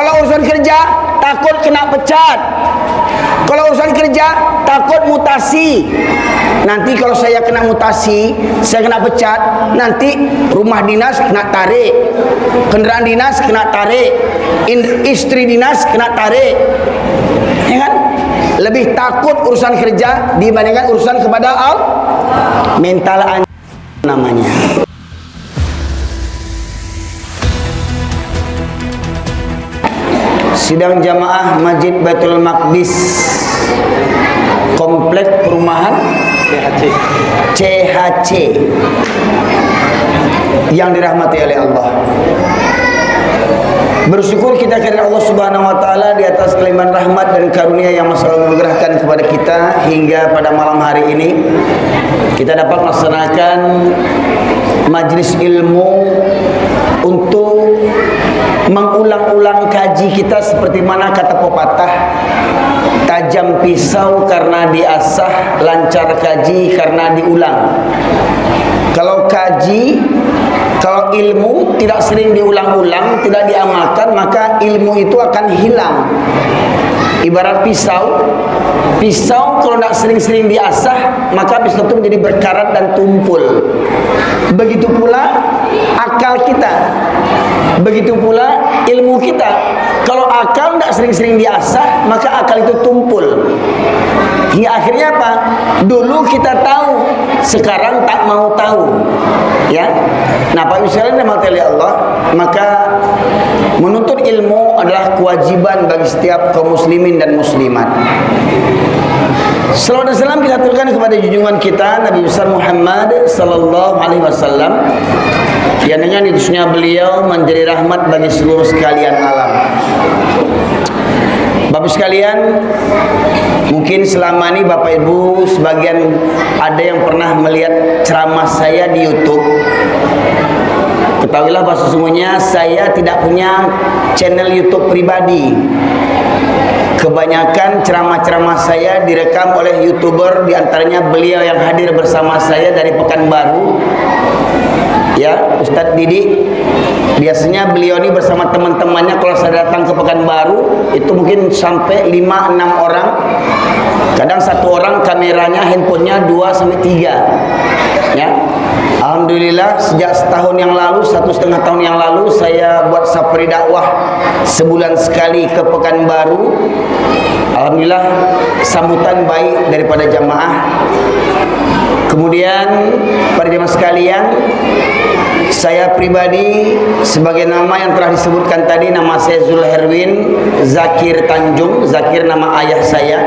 Kalau urusan kerja takut kena pecat. Kalau urusan kerja takut mutasi. Nanti kalau saya kena mutasi, saya kena pecat, nanti rumah dinas kena tarik, kendaraan dinas kena tarik, istri dinas kena tarik. Ya kan? Lebih takut urusan kerja dibandingkan urusan kepada Allah. Mental namanya. Sidang jamaah Masjid Baitul Maqdis Komplek Perumahan CHC yang dirahmati oleh Allah. Bersyukur kita kepada Allah Subhanahu wa taala di atas kelimpahan rahmat dan karunia yang selalu menganugerahkan kepada kita hingga pada malam hari ini kita dapat melaksanakan majlis ilmu untuk mengulang-ulang kaji kita seperti mana kata pepatah, tajam pisau karena diasah, lancar kaji karena diulang. Kalau kaji, kalau ilmu tidak sering diulang-ulang, tidak diamalkan, maka ilmu itu akan hilang. Ibarat pisau, pisau kalau tidak sering-sering diasah, maka pisau itu menjadi berkarat dan tumpul. Begitu pula akal kita, begitu pula ilmu kita. Kalau akal tidak sering-sering diasah, maka akal itu tumpul. Hingga akhirnya apa? Dulu kita tahu, sekarang tak mau tahu. Ya. Nah, Pak Yusril oleh Allah, maka menuntut ilmu adalah kewajiban bagi setiap kaum muslimin dan muslimat. Salawat dan salam kita aturkan kepada junjungan kita Nabi besar Muhammad sallallahu alaihi wasallam yang dengan diutusnya beliau menjadi rahmat bagi seluruh sekalian alam. Bapak sekalian, mungkin selama ini Bapak Ibu sebagian ada yang pernah melihat ceramah saya di YouTube. Ketahuilah bahwa sesungguhnya saya tidak punya channel YouTube pribadi. Kebanyakan ceramah-ceramah saya direkam oleh YouTuber, diantaranya beliau yang hadir bersama saya dari Pekanbaru, ya, Ustadz Didi. Biasanya beliau ini bersama teman-temannya kalau saya datang ke Pekanbaru itu mungkin sampai 5-6 orang. Kadang satu orang kameranya, handphonenya 2-3. Ya. Alhamdulillah sejak setahun yang lalu, 1,5 tahun yang lalu saya buat safari dakwah sebulan sekali ke Pekanbaru. Alhamdulillah sambutan baik daripada jamaah. Kemudian pada jemaah sekalian, saya pribadi sebagai nama yang telah disebutkan tadi, nama saya Zulherwin Zakir Tanjung. Zakir nama ayah saya,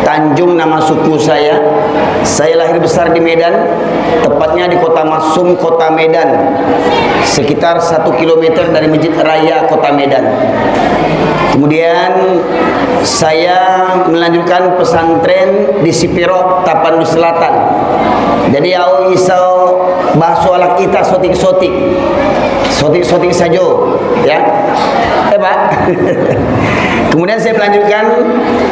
Tanjung nama suku saya. Saya lahir besar di Medan, tepatnya di Kota Masum, Kota Medan, sekitar 1 km dari Masjid Raya Kota Medan. Kemudian saya melanjutkan pesantren di Sipiro, Tapanuli Selatan. Jadi au isau bahasa alak kita sotik-sotik saja, ya. Pak. Kemudian saya melanjutkan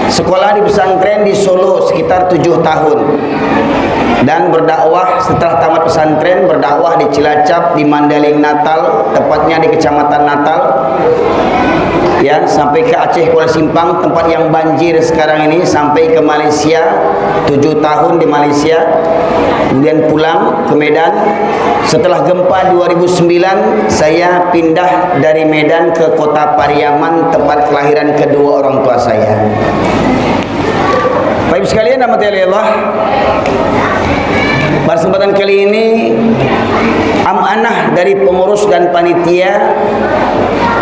sekolah di pesantren di Solo sekitar 7 tahun. Dan berdakwah setelah tamat pesantren, berdakwah di Cilacap, di Mandeling Natal, tepatnya di Kecamatan Natal. Ya, sampai ke Aceh Kuala Simpang, tempat yang banjir sekarang ini, sampai ke Malaysia, 7 tahun di Malaysia. Kemudian pulang ke Medan. Setelah gempa 2009, saya pindah dari Medan ke kota Pariaman, tempat kelahiran kedua orang tua saya. Baik sekalian, rahmatullahi Allah. Pada kesempatan kali ini, amanah dari pengurus dan panitia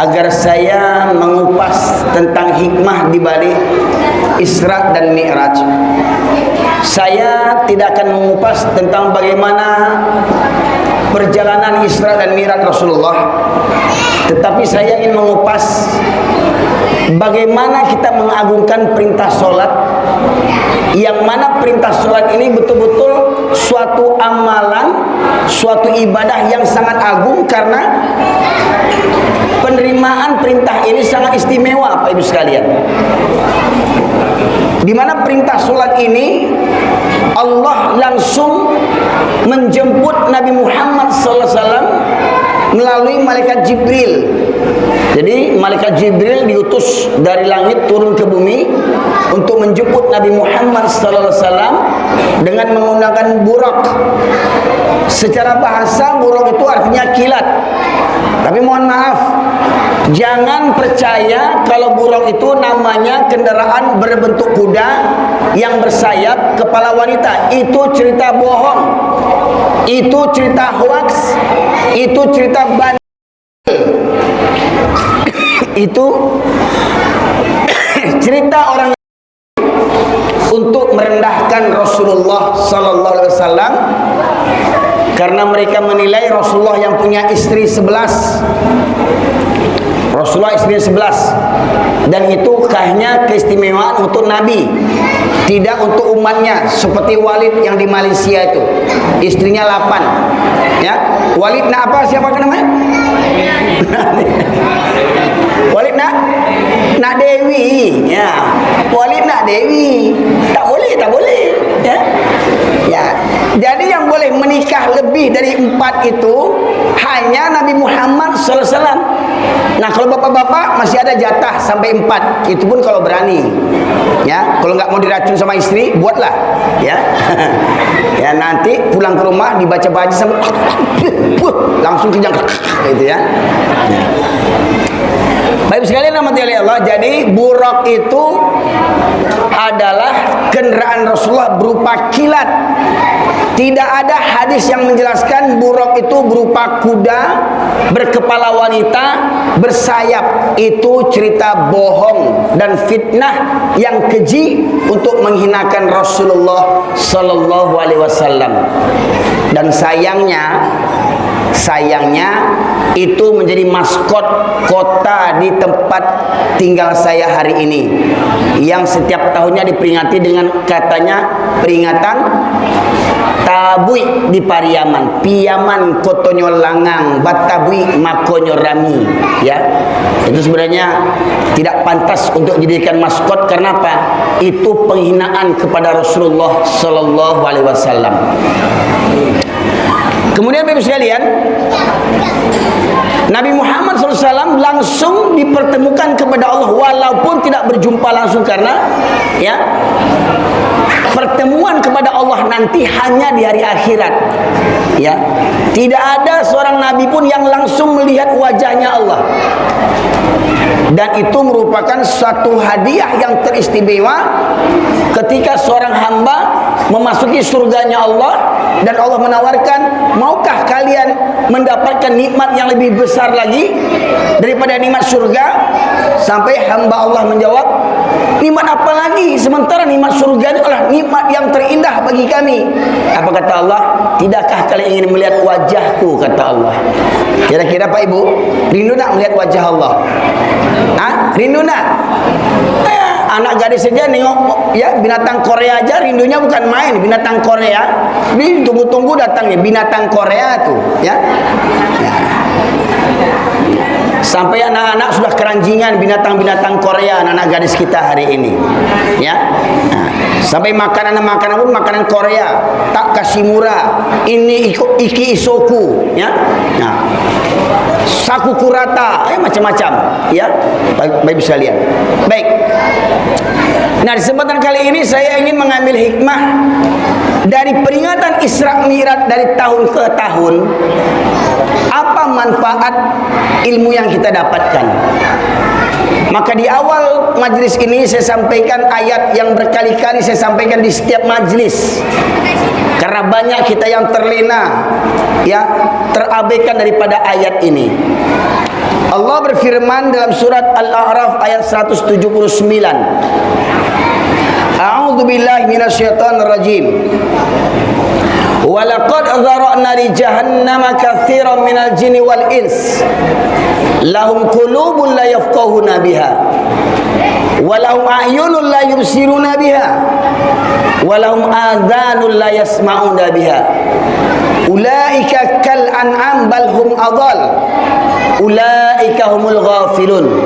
agar saya mengupas tentang hikmah di balik Isra dan Mi'raj. Saya tidak akan mengupas tentang bagaimana perjalanan Isra dan Mi'raj Rasulullah, tetapi saya ingin mengupas bagaimana kita mengagungkan perintah sholat, yang mana perintah sholat ini betul-betul suatu amalan, suatu ibadah yang sangat agung, karena penerimaan perintah ini sangat istimewa, Pak Ibu sekalian. Di mana perintah sholat ini Allah langsung menjemput Nabi Muhammad SAW melalui malaikat Jibril. Jadi malaikat Jibril diutus dari langit turun ke bumi untuk menjemput Nabi Muhammad sallallahu alaihi wasallam dengan menggunakan burak. Secara bahasa burak itu artinya kilat. Tapi mohon maaf, jangan percaya kalau burak itu namanya kendaraan berbentuk kuda yang bersayap kepala wanita. Itu cerita bohong. Itu cerita hoax. Itu cerita bandel. Itu cerita orang untuk merendahkan Rasulullah sallallahu alaihi wasallam, karena mereka menilai Rasulullah yang punya istri 11. Rasulullah istri 11, dan itu hanya keistimewaan untuk Nabi, tidak untuk umatnya. Seperti Walid yang di Malaysia itu, istrinya 8. Ya, Walid nak apa? Siapa namanya? Walid nak Dewi. Ya, Walid nak Dewi. Tak boleh, tak boleh. Ya. Ya. Jadi yang boleh menikah lebih dari 4 itu hanya Nabi Muhammad sallallahu alaihi wasallam. Nah, kalau bapak-bapak masih ada jatah sampai 4. Itu pun kalau berani. Ya, kalau nggak mau diracun sama istri, buatlah. Ya. Ya, nanti pulang ke rumah dibaca baca sampai langsung kejang gitu ya. Baik sekalian rahmati Allah, jadi burak itu adalah kendaraan Rasulullah berupa kilat. Tidak ada hadis yang menjelaskan burak itu berupa kuda berkepala wanita bersayap. Itu cerita bohong dan fitnah yang keji untuk menghinakan Rasulullah sallallahu alaihi wasallam. Dan sayangnya itu menjadi maskot kota di tempat tinggal saya hari ini, yang setiap tahunnya diperingati dengan katanya peringatan Tabui di Pariaman, Piaman kotonyo langang, Batabui makonyo rami. Ya, itu sebenarnya tidak pantas untuk dijadikan maskot. Karena apa? Itu penghinaan kepada Rasulullah sallallahu alaihi wasallam. Kemudian Bapak sekalian, Nabi Muhammad SAW langsung dipertemukan kepada Allah walaupun tidak berjumpa langsung, karena ya pertemuan kepada Allah nanti hanya di hari akhirat. Ya, tidak ada seorang nabi pun yang langsung melihat wajahnya Allah. Dan itu merupakan suatu hadiah yang teristimewa ketika seorang hamba memasuki surganya Allah dan Allah menawarkan, maukah kalian mendapatkan nikmat yang lebih besar lagi daripada nikmat surga? Sampai hamba Allah menjawab, nikmat apa lagi sementara nikmat surga itu adalah nikmat yang terindah bagi kami. Apa kata Allah? Tidakkah kalian ingin melihat wajahku, kata Allah. Kira-kira Pak Ibu, rindu nak melihat wajah Allah? Rindu nak? Anak gadis saja nengok ya binatang Korea aja rindunya bukan main. Binatang Korea, ini tunggu-tunggu datangnya binatang Korea tuh ya. Sampai anak-anak sudah keranjingan binatang-binatang Korea, anak-anak gadis kita hari ini ya. Sampai makanan-makanan pun makanan Korea, tak Kashimura, ini iki isoku ya. Nah, sakukurata, macam-macam ya. Baik bisa lihat. Baik. Nah, di kesempatan kali ini saya ingin mengambil hikmah dari peringatan Isra Mi'raj dari tahun ke tahun. Apa manfaat ilmu yang kita dapatkan? Maka di awal majlis ini saya sampaikan ayat yang berkali-kali saya sampaikan di setiap majlis, karena banyak kita yang terlena, ya, terabaikan daripada ayat ini. Allah berfirman dalam surat Al-A'raf ayat 179. A'udzu billahi minasyaitonir rajim. Walaqad dzara'na li jahannama katsiran minal jinni wal ins lahum qulubun la yafqahuna biha wa lahum a'yunun la yubsiruna biha wa lahum adhanun la yasma'una biha ulaika kal an'am bal hum adall ulaika humul ghafilun.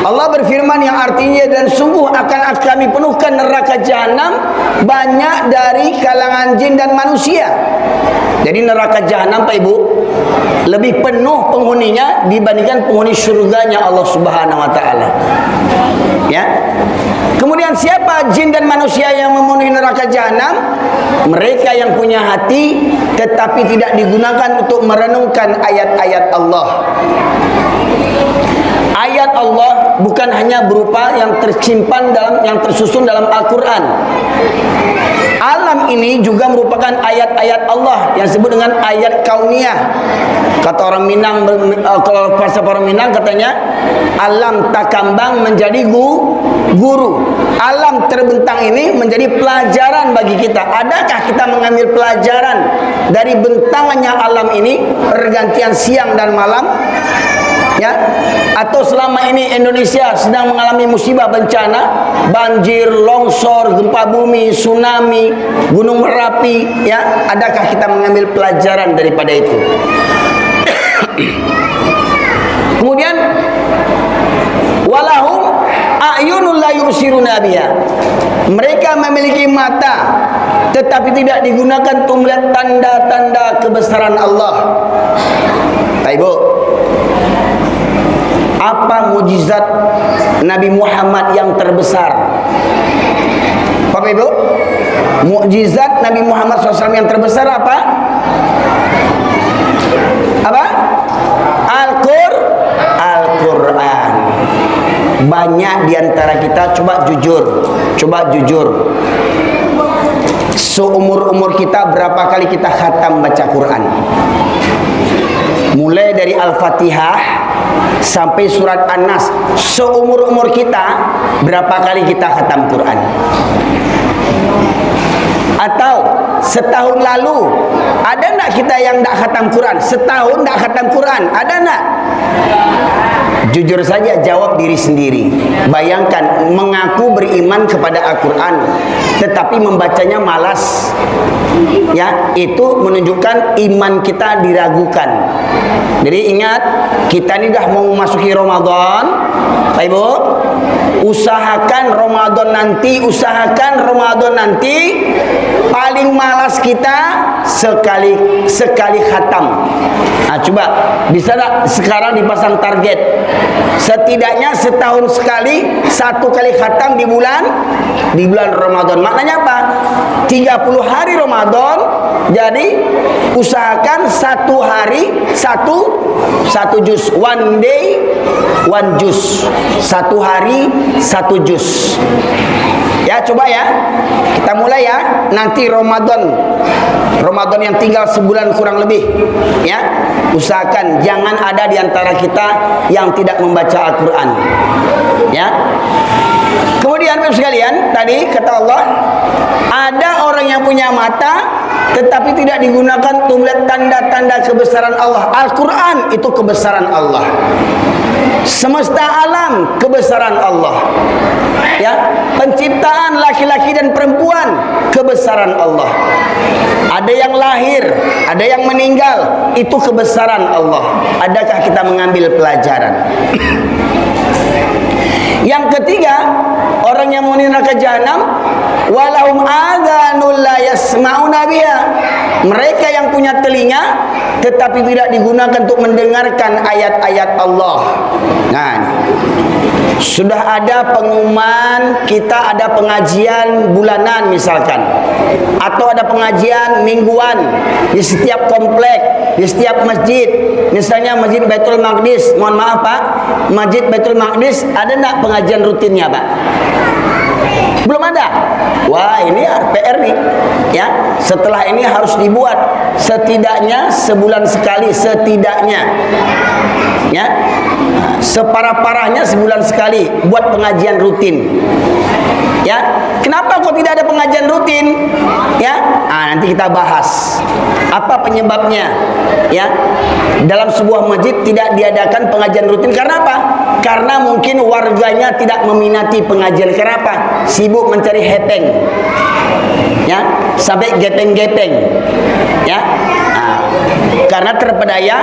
Allah berfirman yang artinya, dan sungguh akan kami penuhkan neraka jahanam banyak dari kalangan jin dan manusia. Jadi neraka jahanam Pak Ibu lebih penuh penghuninya dibandingkan penghuni surganya Allah Subhanahu wa taala. Ya. Kemudian siapa jin dan manusia yang memenuhi neraka jahanam? Mereka yang punya hati tetapi tidak digunakan untuk merenungkan ayat-ayat Allah. Ayat Allah bukan hanya berupa yang tersusun dalam Al-Qur'an. Alam ini juga merupakan ayat-ayat Allah yang disebut dengan ayat kauniyah. Kata orang Minang, kalau bahasa orang Minang katanya, alam takambang menjadi guru. Alam terbentang ini menjadi pelajaran bagi kita. Adakah kita mengambil pelajaran dari bentangannya alam ini, pergantian siang dan malam? Ya, atau selama ini Indonesia sedang mengalami musibah bencana, banjir, longsor, gempa bumi, tsunami, gunung Merapi, ya, adakah kita mengambil pelajaran daripada itu? Kemudian walahum a'yunul la yubsiruna biha. Mereka memiliki mata tetapi tidak digunakan untuk melihat tanda-tanda kebesaran Allah. Ibu, apa mujizat Nabi Muhammad yang terbesar? Bapak Ibu, mukjizat Nabi Muhammad SAW yang terbesar apa? Apa? Al-Quran. Banyak diantara kita coba jujur. Seumur-umur kita berapa kali kita khatam baca Quran? Mulai dari Al-Fatihah sampai surat An-Nas. Seumur-umur kita berapa kali kita khatam Quran? Atau setahun lalu ada enggak kita yang enggak khatam Quran? Setahun enggak khatam Quran, ada enggak? Jujur saja jawab diri sendiri. Bayangkan mengaku beriman kepada Al-Quran tetapi membacanya malas. Ya, itu menunjukkan iman kita diragukan. Jadi ingat, kita ini dah mau memasuki Ramadan. Pak Ibu, usahakan Ramadan nanti paling malas kita sekali khatam. Nah, coba bisa tak sekarang dipasang target, setidaknya setahun sekali, 1 kali khatam di bulan Ramadan. Maknanya apa? 30 hari Ramadan, jadi usahakan 1 hari 1 juz, 1 day 1 juz, 1 hari 1 juz. Ya, coba ya, kita mulai ya. Nanti Ramadan yang tinggal sebulan kurang lebih, ya, usahakan jangan ada di antara kita yang tidak membaca Al-Quran, ya. Kemudian Bapak sekalian, tadi kata Allah, ada orang yang punya mata tetapi tidak digunakan untuk melihat tanda-tanda kebesaran Allah. Al-Quran itu kebesaran Allah. Semesta alam kebesaran Allah. Ya, penciptaan laki-laki dan perempuan kebesaran Allah. Ada yang lahir, ada yang meninggal, itu kebesaran Allah. Adakah kita mengambil pelajaran? Yang ketiga, orang yang memenuhi neraka jahanam, walahum adhanul la yasma'una biha. Mereka yang punya telinga tetapi tidak digunakan untuk mendengarkan ayat-ayat Allah. Nah, sudah ada pengumuman kita ada pengajian bulanan misalkan, atau ada pengajian mingguan di setiap komplek, di setiap masjid. Misalnya Masjid Baitul Maqdis, mohon maaf Pak, Masjid Baitul Maqdis ada enggak pengajian rutinnya Pak? Belum ada. Wah, ini PR nih, ya. Setelah ini harus dibuat setidaknya sebulan sekali, setidaknya, ya. Separah-parahnya sebulan sekali buat pengajian rutin, ya. Kenapa kok tidak ada pengajian rutin, ya? Nanti kita bahas apa penyebabnya, ya. Dalam sebuah masjid tidak diadakan pengajian rutin karena apa? Karena mungkin warganya tidak meminati pengajian. Kenapa? Sibuk mencari hepeng, ya, sampai gepeng-gepeng, ya. Karena terpedaya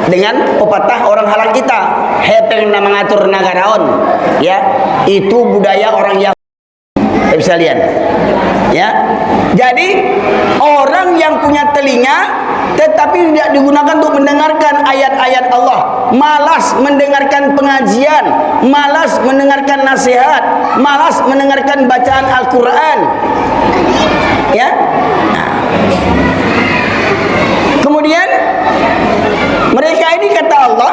dengan pepatah orang halang kita, hepeng na mengatur nagaraon, ya. Itu budaya orang yang bisa lihat. Ya, jadi orang yang punya telinga tetapi tidak digunakan untuk mendengarkan ayat-ayat Allah, malas mendengarkan pengajian, malas mendengarkan nasihat, malas mendengarkan bacaan Al-Quran. Ya, kemudian mereka ini kata Allah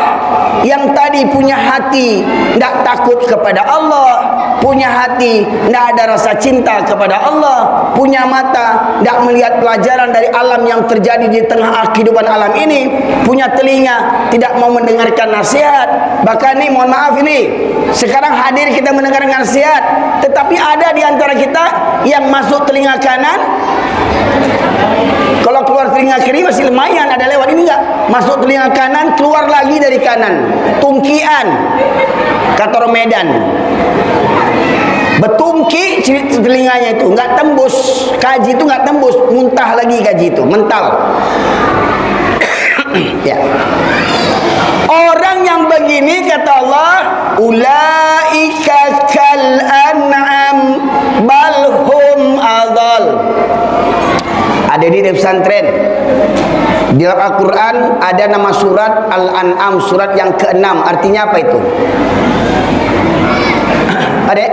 yang tadi punya hati tidak takut kepada Allah, punya hati tidak ada rasa cinta kepada Allah, punya mata tidak melihat pelajaran dari alam yang terjadi di tengah kehidupan alam ini, punya telinga tidak mau mendengarkan nasihat. Bahkan nih, mohon maaf ini, sekarang hadir kita mendengarkan nasihat, tetapi ada di antara kita yang masuk telinga kanan, kalau keluar telinga kiri masih lumayan, ada lewat, ini enggak, masuk telinga kanan, keluar lagi dari kanan, tungkian kata orang Medan, betungki telinganya itu, enggak tembus, kaji itu enggak tembus, muntah lagi kaji itu, mental. Ya. Orang yang begini kata Allah, ulaika kal an'am bal hum adall. Ada di pesantren, di Al-Quran ada nama surat Al-An'am, surat yang ke-6. Artinya apa itu? Adek?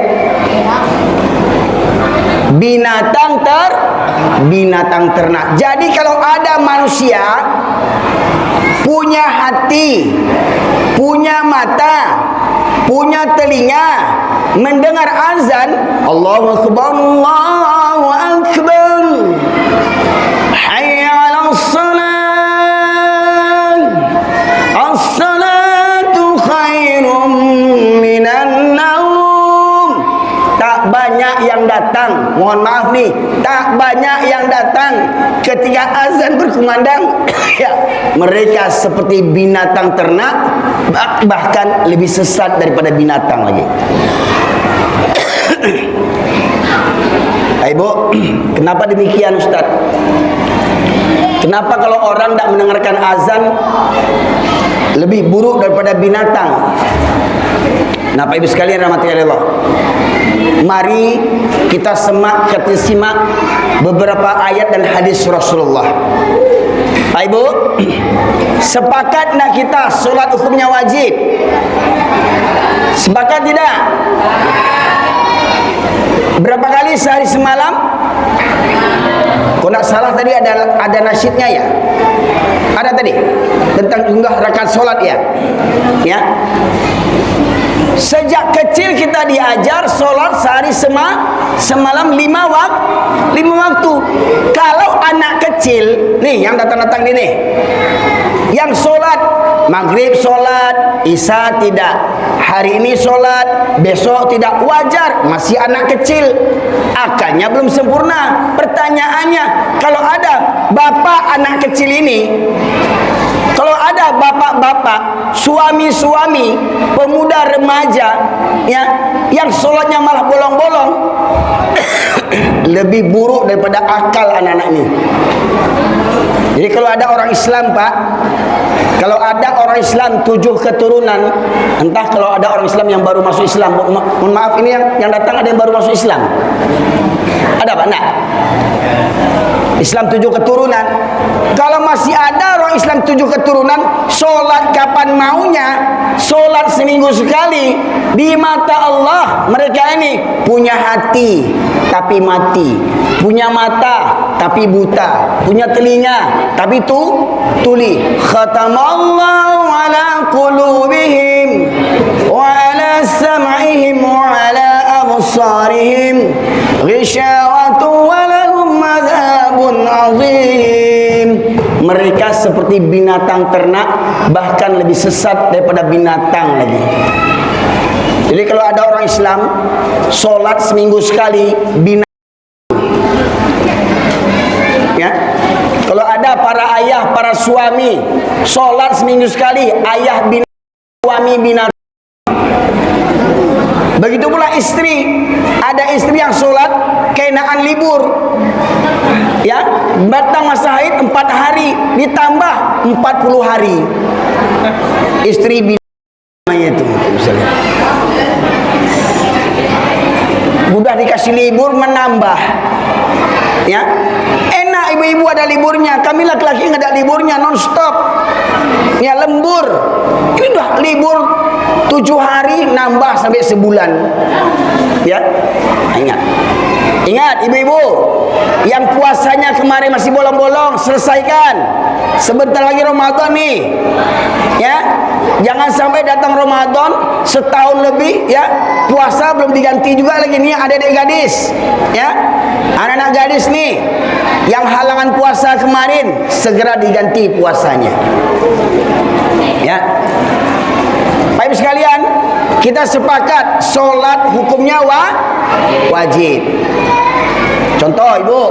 Binatang ternak. Jadi kalau ada manusia punya hati, punya mata, punya telinga, mendengar azan, Allahu Akbar, Allahu Akbar, hayya 'alas salat, as-salatu khairum minan naum. Tak banyak yang datang, mohon maaf nih, tak banyak yang datang ketika azan berkumandang. Ya, mereka seperti binatang ternak, bahkan lebih sesat daripada binatang lagi. Ibu, kenapa demikian Ustaz? Kenapa kalau orang tidak mendengarkan azan lebih buruk daripada binatang? Kenapa ibu sekalian rahmati Allah? Mari kita simak beberapa ayat dan hadis Rasulullah. Ibu, sepakat nak kita solat hukumnya wajib? Sepakat tidak? Berapa kali sehari semalam? Kalau nak salah tadi ada nasyidnya ya? Ada tadi tentang jumlah rakaat solat ya? Ya. Sejak kecil kita diajar solat sehari semalam 5 waktu. Kalau anak kecil nih yang datang-datang ini, yang solat maghrib solat, isya tidak, hari ini solat, besok tidak, wajar, masih anak kecil, akalnya belum sempurna. Pertanyaannya, kalau ada bapak anak kecil ini, kalau ada bapak-bapak, suami-suami, pemuda remaja, ya, yang sholatnya malah bolong-bolong, lebih buruk daripada akal anak-anak ini. Jadi kalau ada orang Islam, Pak, kalau ada orang Islam 7 keturunan, entah kalau ada orang Islam yang baru masuk Islam, mohon maaf ini yang datang ada yang baru masuk Islam, ada Pak? Enggak? Islam 7 keturunan. Kalau masih ada orang Islam 7 keturunan, sholat kapan maunya, sholat seminggu sekali, di mata Allah mereka ini punya hati tapi mati, punya mata tapi buta, punya telinga tapi tuli. Khatamallahu ala qulubihim wa ala sam'ihim wa ala absarihim ghishawatu wa lahum adzabun azim. Mereka seperti binatang ternak, bahkan lebih sesat daripada binatang lagi. Jadi kalau ada orang Islam sholat seminggu sekali, binatang, ya. Kalau ada para ayah, para suami sholat seminggu sekali, ayah binatang, suami binatang. Begitu pula istri, ada istri yang sholat kenaan libur, ya, batang masa haid 4 hari ditambah 40 hari. Istri binatang itu misalnya, udah dikasih libur menambah, Ya, enak ibu-ibu ada liburnya, kami laki-laki nggak ada liburnya, non-stop. Ya, lembur. Ini udah libur 7 hari nambah sampai sebulan. Ya, ingat ibu-ibu, yang puasanya kemarin masih bolong-bolong, selesaikan. Sebentar lagi Ramadan nih. Ya, jangan sampai datang Ramadan setahun lebih ya, puasa belum diganti juga lagi nih adik-adik gadis. Ya, anak-anak gadis nih yang halangan puasa kemarin, segera diganti puasanya. Ya, Bapak Ibu sekalian, kita sepakat sholat hukumnya wajib. Contoh ibu,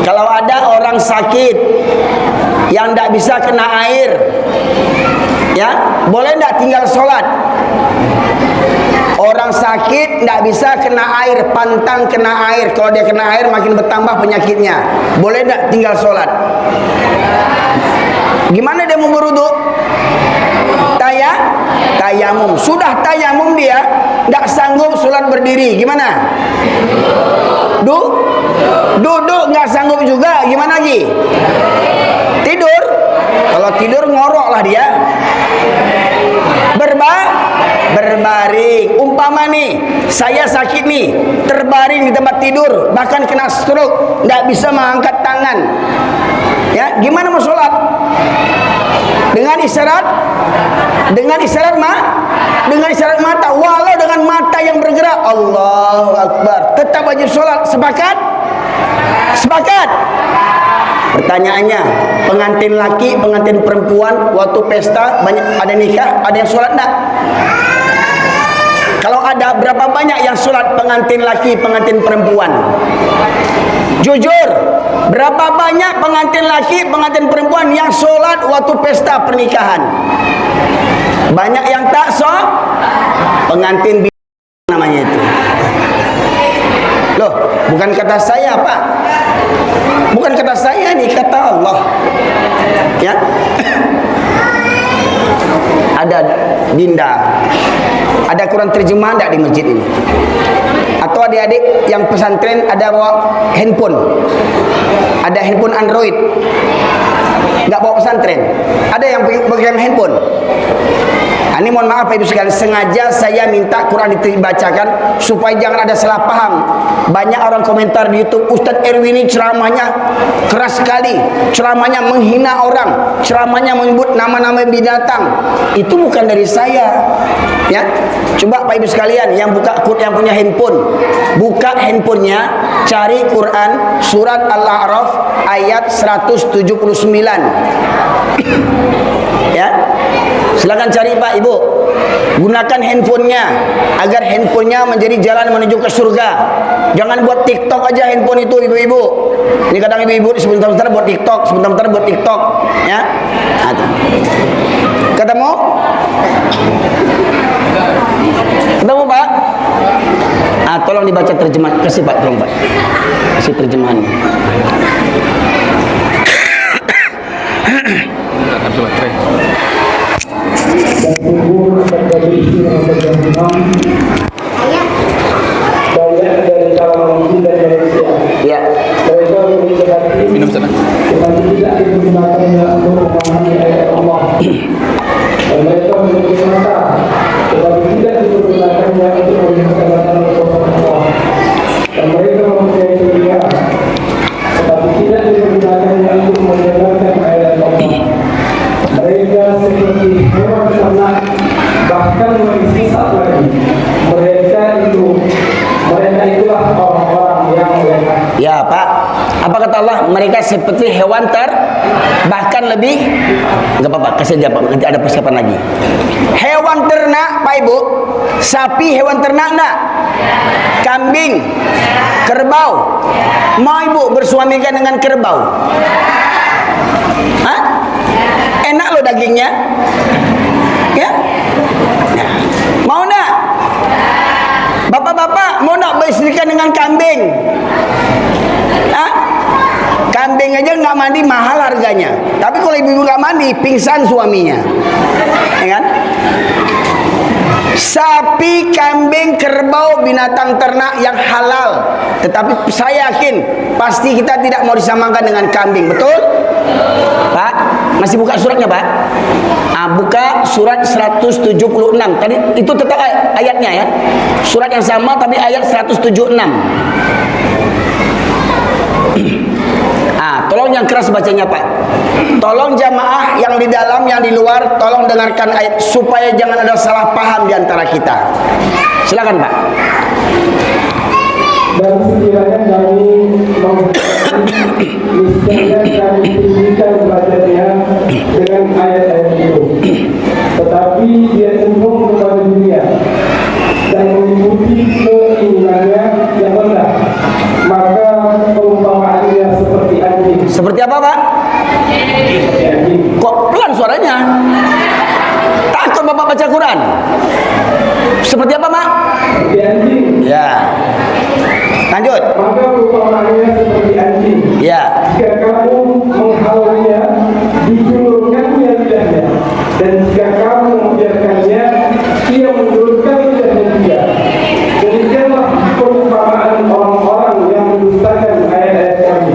kalau ada orang sakit yang tidak bisa kena air, ya boleh tidak tinggal sholat? Orang sakit tidak bisa kena air, pantang kena air. Kalau dia kena air makin bertambah penyakitnya. Boleh tidak tinggal sholat? Gimana dia mau berwudu? Tayamum. Sudah tayamum dia tidak sanggup sholat berdiri. Gimana? Duduk nggak sanggup juga. Gimana lagi? Tidur. Kalau tidur ngorok lah dia. Berbaring. Umpama nih, saya sakit nih, terbaring di tempat tidur, bahkan kena stroke, nggak bisa mengangkat tangan. Ya, gimana mau sholat? Dengan isyarat mata, walau dengan mata yang bergerak. Allahu Akbar, tetap wajib sholat. Sepakat? Pertanyaannya, pengantin laki, pengantin perempuan waktu pesta banyak ada nikah, ada yang sholat enggak? Kalau ada, berapa banyak yang sholat pengantin laki, pengantin perempuan? Jujur, berapa banyak pengantin laki, pengantin perempuan yang sholat waktu pesta pernikahan? Banyak yang tak sholat. Pengantin namanya itu. Loh, bukan kata saya Pak, bukan kata saya, ini kata Allah. Ya, ada Dinda, ada Quran terjemahan tidak di masjid ini? Atau adik-adik yang pesantren ada bawa handphone, ada handphone Android, nggak bawa pesantren? Ada yang pegang handphone? Ini mohon maaf Ibu sekalian, sengaja saya minta Quran dibacakan supaya jangan ada salah paham. Banyak orang komentar di YouTube, Ustadz Erwin ini ceramahnya keras sekali, ceramahnya menghina orang, ceramahnya menyebut nama-nama binatang. Itu bukan dari saya. Ya, coba Pak Ibu sekalian yang yang punya handphone, buka handphonenya, cari Quran surat Al-A'raf ayat 179. Ya, silakan cari Pak Ibu, gunakan handphonenya agar handphonenya menjadi jalan menuju ke surga. Jangan buat TikTok aja handphone itu ibu-ibu. Ini kadang ibu-ibu sebentar-bentar buat TikTok, sebentar-bentar buat TikTok. Ya, ketemu Pak? Tolong dibaca terjemahan, kasih Pak, tolong Pak, kasih terjemahannya. Dan kubur terjadi istirahat berjam-jam banyak dari kalangan jin dan manusia. Ya. Mereka memiliki hati tetapi tidak digunakannya untuk memahami ayat Allah. Dan mereka memiliki mata tetapi tidak digunakannya untuk melihat tanda-tanda Allah. Dan mereka mempunyai telinga tetapi tidak digunakannya untuk mendengarkan ayat Allah. Mereka seperti hewan ternak, bahkan lebih sesat lagi. Mereka itulah orang-orang yang lemah. Ya Pak, apa kata Allah? Mereka seperti hewan bahkan lebih. Enggak apa-apa, kasih dia Pak, nanti ada persiapan lagi. Hewan ternak Pak Ibu, sapi hewan ternak enggak? Kambing, kerbau. Mau Ibu bersuamikan dengan kerbau? Hah? Enak loh dagingnya. Ya? Nah, mau enggak? Bapak-bapak mau enggak beristrikan dengan kambing? Hah? Kambing aja nggak mandi mahal harganya. Tapi kalau ibu-ibu nggak mandi, pingsan suaminya. Ya kan? sapi, kambing, kerbau, binatang ternak yang halal. Tetapi saya yakin pasti kita tidak mau disamakan dengan kambing. Betul? Pak, masih buka suratnya, Pak? Buka surat 176. Tadi itu tetap ayatnya ya. Surat yang sama tapi ayat 176. Tolong yang keras bacanya, Pak. Tolong jamaah yang di dalam, yang di luar, tolong dengarkan ayat supaya jangan ada salah paham di antara kita. Silakan, Pak. Dan sekiranya kami niscaya kami tinggikan derajatnya dengan ayat-ayat itu. Tetapi dia cenderung kepada dunia dan mengikuti keinginannya yang rendah. Maka perumpamaannya seperti anjing. Seperti apa, Pak? Seperti anjing. Kok pelan suaranya? Takut Bapak baca Quran? Seperti apa, Mak? Seperti anjing. Ya. Lanjut. Maka perumpamaannya seperti anjing. Ya. Jika kamu menghalaunya, dijulurkannya lidahnya. Dan jika kamu membiarkannya, ia menjulurkan lidahnya juga. Demikianlah perumpamaan orang-orang yang mendustakan ayat-ayat kami.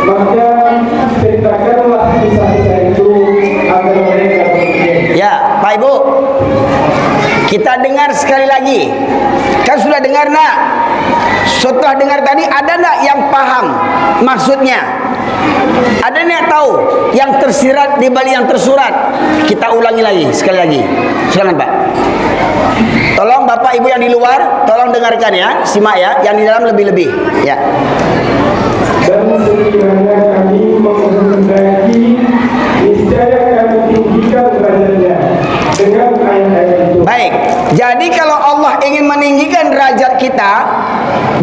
Maka ceritakanlah kisah-kisah itu agar mereka berpikir. Ya, Pak Ibu. Kita dengar sekali lagi. Kan sudah dengar, nak? Setelah dengar tadi, ada nak yang paham maksudnya? Ada yang tahu yang tersirat di balik yang tersurat? Kita ulangi lagi, sekali lagi. Silakan, Pak. Tolong Bapak Ibu yang di luar, tolong dengarkan ya, simak ya. Yang di dalam lebih-lebih. Ya. Dan sekiranya kami menghendaki, niscaya kami tinggikan derajatnya dengan ayat-ayat itu. Baik. Jadi kalau Allah ingin meninggikan derajat kita,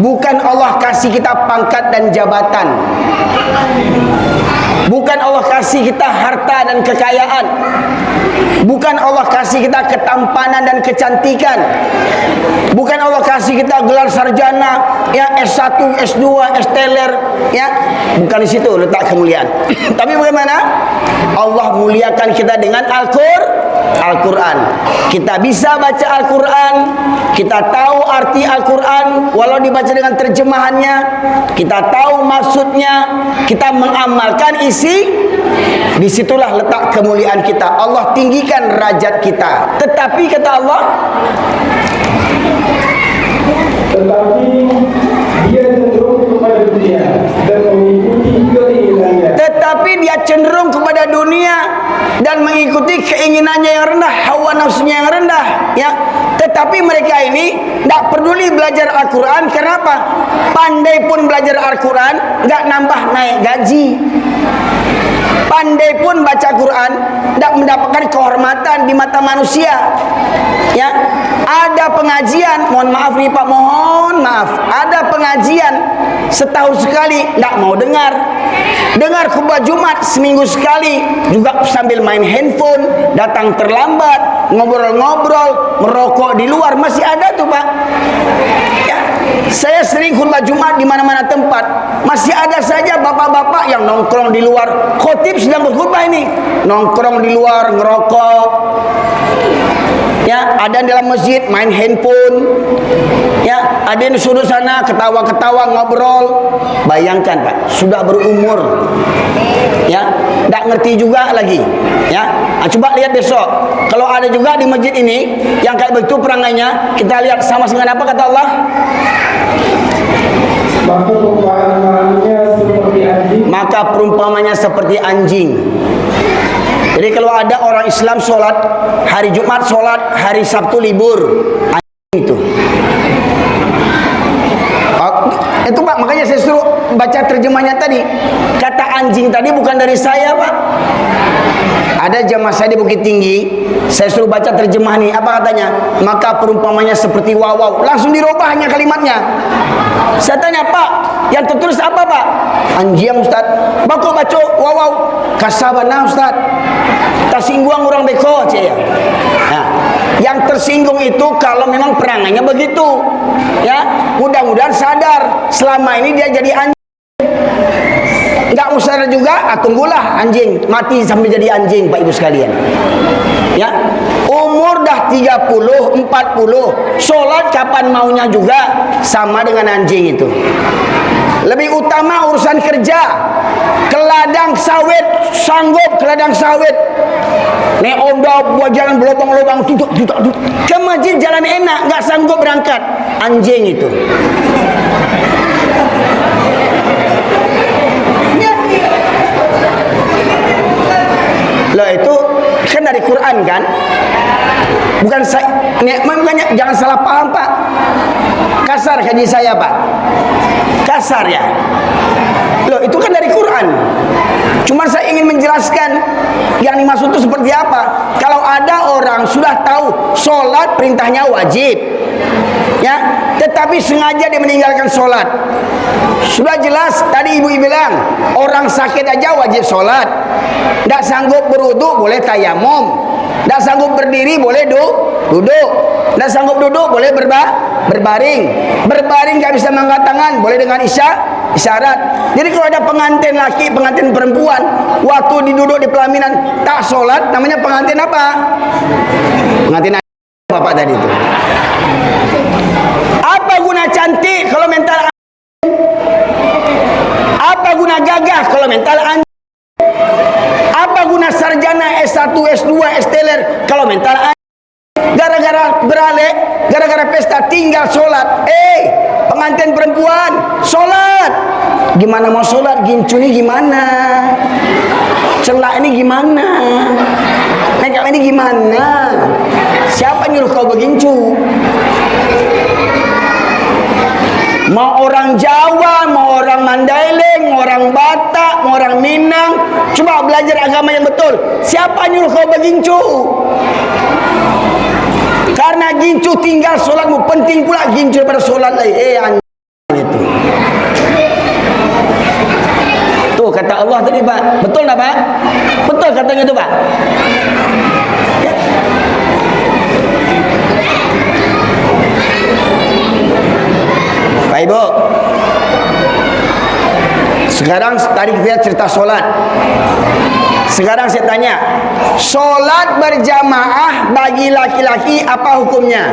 bukan Allah kasih kita pangkat dan jabatan. Bukan Allah kasih kita harta dan kekayaan. Bukan Allah kasih kita ketampanan dan kecantikan. Bukan Allah kasih kita gelar sarjana, ya S1, S2, S-teler, ya. Bukan di situ letak kemuliaan. Tapi bagaimana? Allah muliakan kita dengan Al-Quran. Kita bisa baca Al-Quran, kita tahu arti Al-Quran walau dibaca dengan terjemahannya, kita tahu maksudnya, kita mengamalkan isi. Disitulah letak kemuliaan kita. Allah tinggikan derajat kita. Tetapi kata Allah, tetapi dia cenderung kepada dunia dan mengikuti keinginannya. Tetapi dia cenderung kepada dunia dan mengikuti keinginannya yang rendah, hawa nafsunya yang rendah, ya. Tetapi mereka ini tidak peduli belajar Al-Quran. Kenapa? Pandai pun belajar Al-Quran, nggak nambah naik gaji. Pandai pun baca Quran, tidak mendapatkan kehormatan di mata manusia. Ya, ada pengajian, mohon maaf nih Pak, mohon maaf, ada pengajian setahun sekali, tidak mau dengar. Dengar khutbah Jumat seminggu sekali, juga sambil main handphone, datang terlambat, ngobrol-ngobrol, merokok di luar, masih ada tuh Pak. Ya, saya sering khutbah Jumat di mana-mana tempat, masih ada saja bapak-bapak yang nongkrong di luar. Khotib sedang berkhutbah ini, nongkrong di luar, ngerokok. Ya, ada di dalam masjid main handphone. Ya, ada yang di sudut sana ketawa-ketawa ngobrol. Bayangkan Pak, sudah berumur. Ya, tidak ngerti juga lagi. Ya, coba lihat besok. Kalau ada juga di masjid ini yang kayak begitu perangainya, kita lihat sama dengan apa kata Allah? Maka perumpamannya seperti anjing. Jadi kalau ada orang Islam sholat, hari Jumat sholat, hari Sabtu libur, anjing itu. Itu Pak, makanya saya suruh baca terjemahnya tadi. Kata anjing tadi bukan dari saya Pak. Ada jamaah saya di Bukit Tinggi, saya suruh baca terjemah nih, apa katanya? Maka perumpamannya seperti wawaw. Langsung dirubahnya kalimatnya. Saya tanya, Pak, yang tertulis apa Pak? Anjing Ustaz. Bako baca wawaw. Kasabana Ustaz. Tersinggung orang beko ya. Nah, yang tersinggung itu kalau memang perangannya begitu. Ya, mudah-mudahan sadar selama ini dia jadi anjing. Enggak usah juga, tunggulah anjing mati sampai jadi anjing Pak Ibu sekalian. Ya, umur dah 30, 40, sholat kapan maunya juga, sama dengan anjing itu. Lebih utama urusan kerja, ke ladang sawit, sanggup ke ladang sawit, nek onda buat jalan berlubang-lubang, duduk ke masjid jalan enak, nggak sanggup berangkat, anjing itu. Loh itu kan dari Quran kan? Bukan saya, makanya jangan salah paham Pak. Kasar haji saya Pak. Kasar ya. Loh itu kan dari Quran. Cuma saya ingin menjelaskan yang dimaksud itu seperti apa. Kalau ada orang sudah tahu sholat perintahnya wajib, ya, tetapi sengaja dia meninggalkan sholat. Sudah jelas tadi ibu bilang orang sakit aja wajib sholat. Tidak sanggup berwudu boleh tayamum. Tidak sanggup berdiri boleh duduk. Tidak sanggup duduk boleh berbaring. Berbaring nggak bisa mengangkat tangan boleh dengan isyarat. Jadi kalau ada pengantin laki, pengantin perempuan, waktu diduduk di pelaminan tak sholat, namanya pengantin apa? Pengantin bapak tadi itu. Apa guna cantik kalau mental? Apa guna gagah kalau mental anjing? Apa guna sarjana S1, S2, S-teler kalau mental anjing? Gara-gara beralek, gara-gara pesta tinggal sholat. Pengantin perempuan sholat. Gimana mau sholat? Gincu ini gimana? Celak ini gimana? Makeup ini gimana? Siapa nyuruh kau begincu? Mau orang Jawa, mau orang Mandailing, mau orang Batak, mau orang Minang, coba belajar agama yang betul. Siapa nyuruh kau begincu? Karena gincu tinggal sholatmu, penting pula gincu daripada sholat lagi. Anjing itu. Tuh kata Allah tadi Pak, betul tak Pak? Betul katanya itu Pak. Ya. Pak Ibu, sekarang tadi kita cerita sholat. Sekarang saya tanya, sholat berjamaah bagi laki-laki apa hukumnya?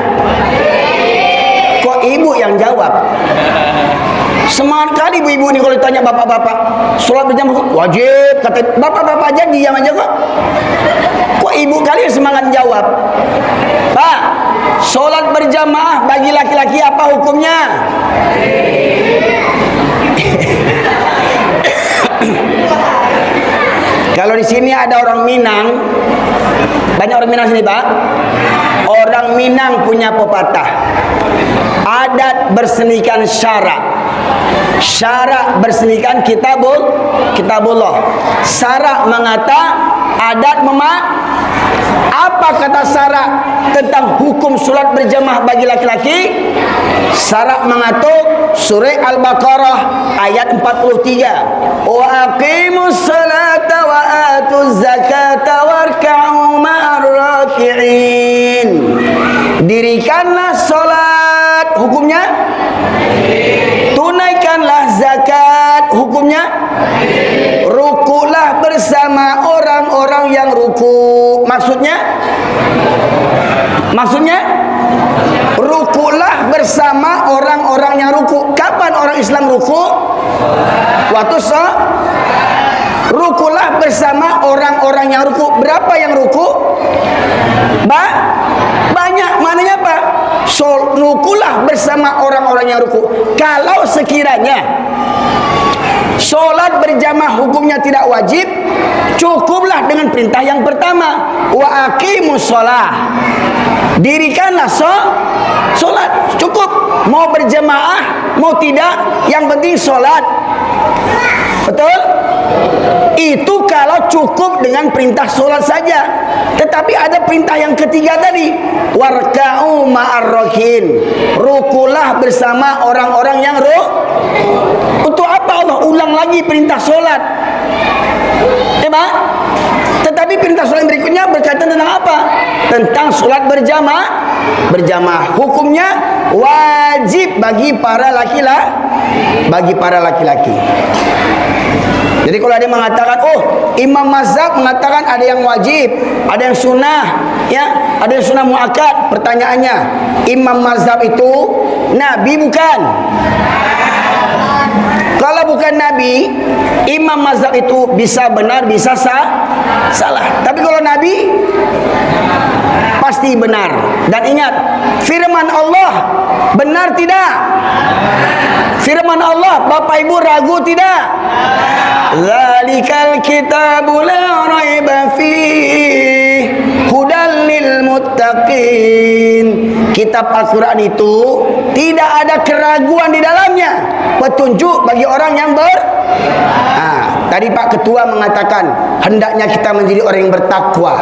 Kok ibu yang jawab? Semangat kali ibu-ibu ini kalau ditanya bapak-bapak, sholat berjamaah wajib, kata bapak-bapak aja diam aja kok. Kok ibu kali yang semangat jawab? Pak, sholat berjamaah bagi laki-laki apa hukumnya? Kalau di sini ada orang Minang, banyak orang Minang sini Pak. Orang Minang punya pepatah, adat bersenikan syarak. Syarak bersenikan kitabullah. Syarak mengata, adat memak. Apa kata syarak tentang hukum sholat berjamaah bagi laki-laki? Syarak mengatur surah Al-Baqarah ayat 43. Wa aqimus salata wa atuz zakata warka'u ma'ar raki'in. Dirikanlah sholat, hukumnya tunaikanlah zakat, hukumnya rukulah bersama orang-orang yang ruku. Maksudnya rukulah bersama orang-orang yang ruku. Kapan orang Islam ruku? Waktu rukulah bersama orang-orang yang ruku. Berapa yang ruku? Banyak. Maknanya apa? Rukulah bersama orang-orang yang ruku. Kalau sekiranya sholat berjamaah hukumnya tidak wajib, cukuplah dengan perintah yang pertama, wa aqimus sholah. Dirikanlah sholat, cukup. Mau berjamaah, mau tidak, yang penting sholat. Betul? Itu kalau cukup dengan perintah sholat saja. Tetapi ada perintah yang ketiga tadi, warka'u ma'arrokin, rukulah bersama orang-orang yang Untuk apa Allah ulang lagi perintah sholat? Pak? Tetapi perintah sholat berikutnya berkaitan tentang apa? Tentang sholat berjamaah. Hukumnya wajib bagi para laki-laki. Jadi kalau ada yang mengatakan, oh imam mazhab mengatakan ada yang wajib, ada yang sunnah, ya, ada yang sunnah muakkad. Pertanyaannya, imam mazhab itu nabi bukan? Kalau bukan nabi, imam mazhab itu bisa benar, bisa salah. Tapi kalau nabi, pasti benar. Dan ingat, firman Allah benar tidak? Firman Allah, Bapak Ibu ragu tidak? Zalikal kitabu la raiba fihi hudal lil muttaqin. Kitab Al-Quran itu tidak ada keraguan di dalamnya, petunjuk bagi orang yang tadi Pak Ketua mengatakan hendaknya kita menjadi orang yang bertakwa.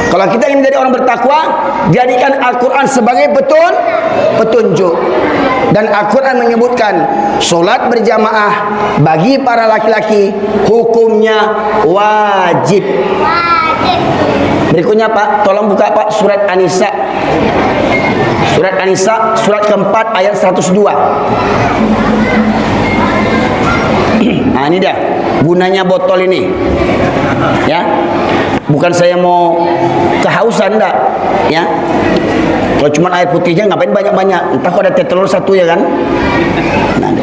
Kalau kita ingin menjadi orang bertakwa, jadikan Al-Quran sebagai petunjuk. Dan Al-Quran menyebutkan solat berjamaah bagi para laki-laki hukumnya wajib. Berikutnya Pak, tolong buka Pak surat An-Nisa. Surat An-Nisa surat keempat ayat 102. Nah ini dah gunanya botol ini, ya. Bukan saya mau kehausan, enggak, ya. Kalau cuma air putihnya ngapain banyak-banyak? Entah kok ada teh telur satu ya kan? Nah,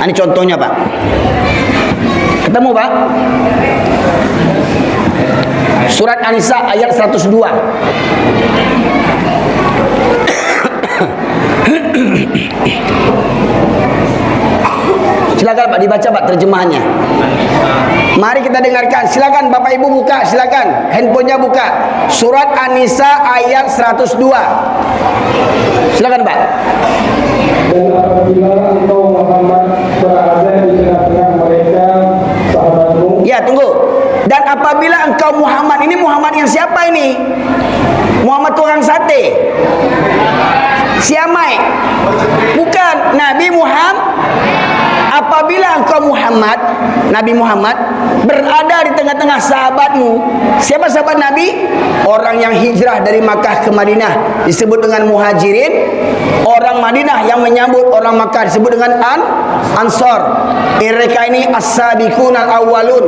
ini contohnya Pak. Ketemu Pak? Surat An-Nisa ayat 102. Silakan Pak, dibaca Pak terjemahannya. Mari kita dengarkan. Silakan Bapak Ibu buka, silakan. Handphonenya buka. Surat An-Nisa ayat 102. Silakan Pak. Dan apabila engkau Muhammad berada di tengah-tengah mereka sahabatmu. Ya, tunggu. Dan apabila engkau Muhammad, ini Muhammad yang siapa ini? Muhammad tukang sate? Siamai? Bukan, Nabi Muhammad. Apabila engkau Muhammad, Nabi Muhammad berada di tengah-tengah sahabatmu. Siapa sahabat Nabi? Orang yang hijrah dari Makkah ke Madinah disebut dengan muhajirin. Orang Madinah yang menyambut orang Makkah disebut dengan Ansor. Mereka ini as-sabiqun al-awwalun,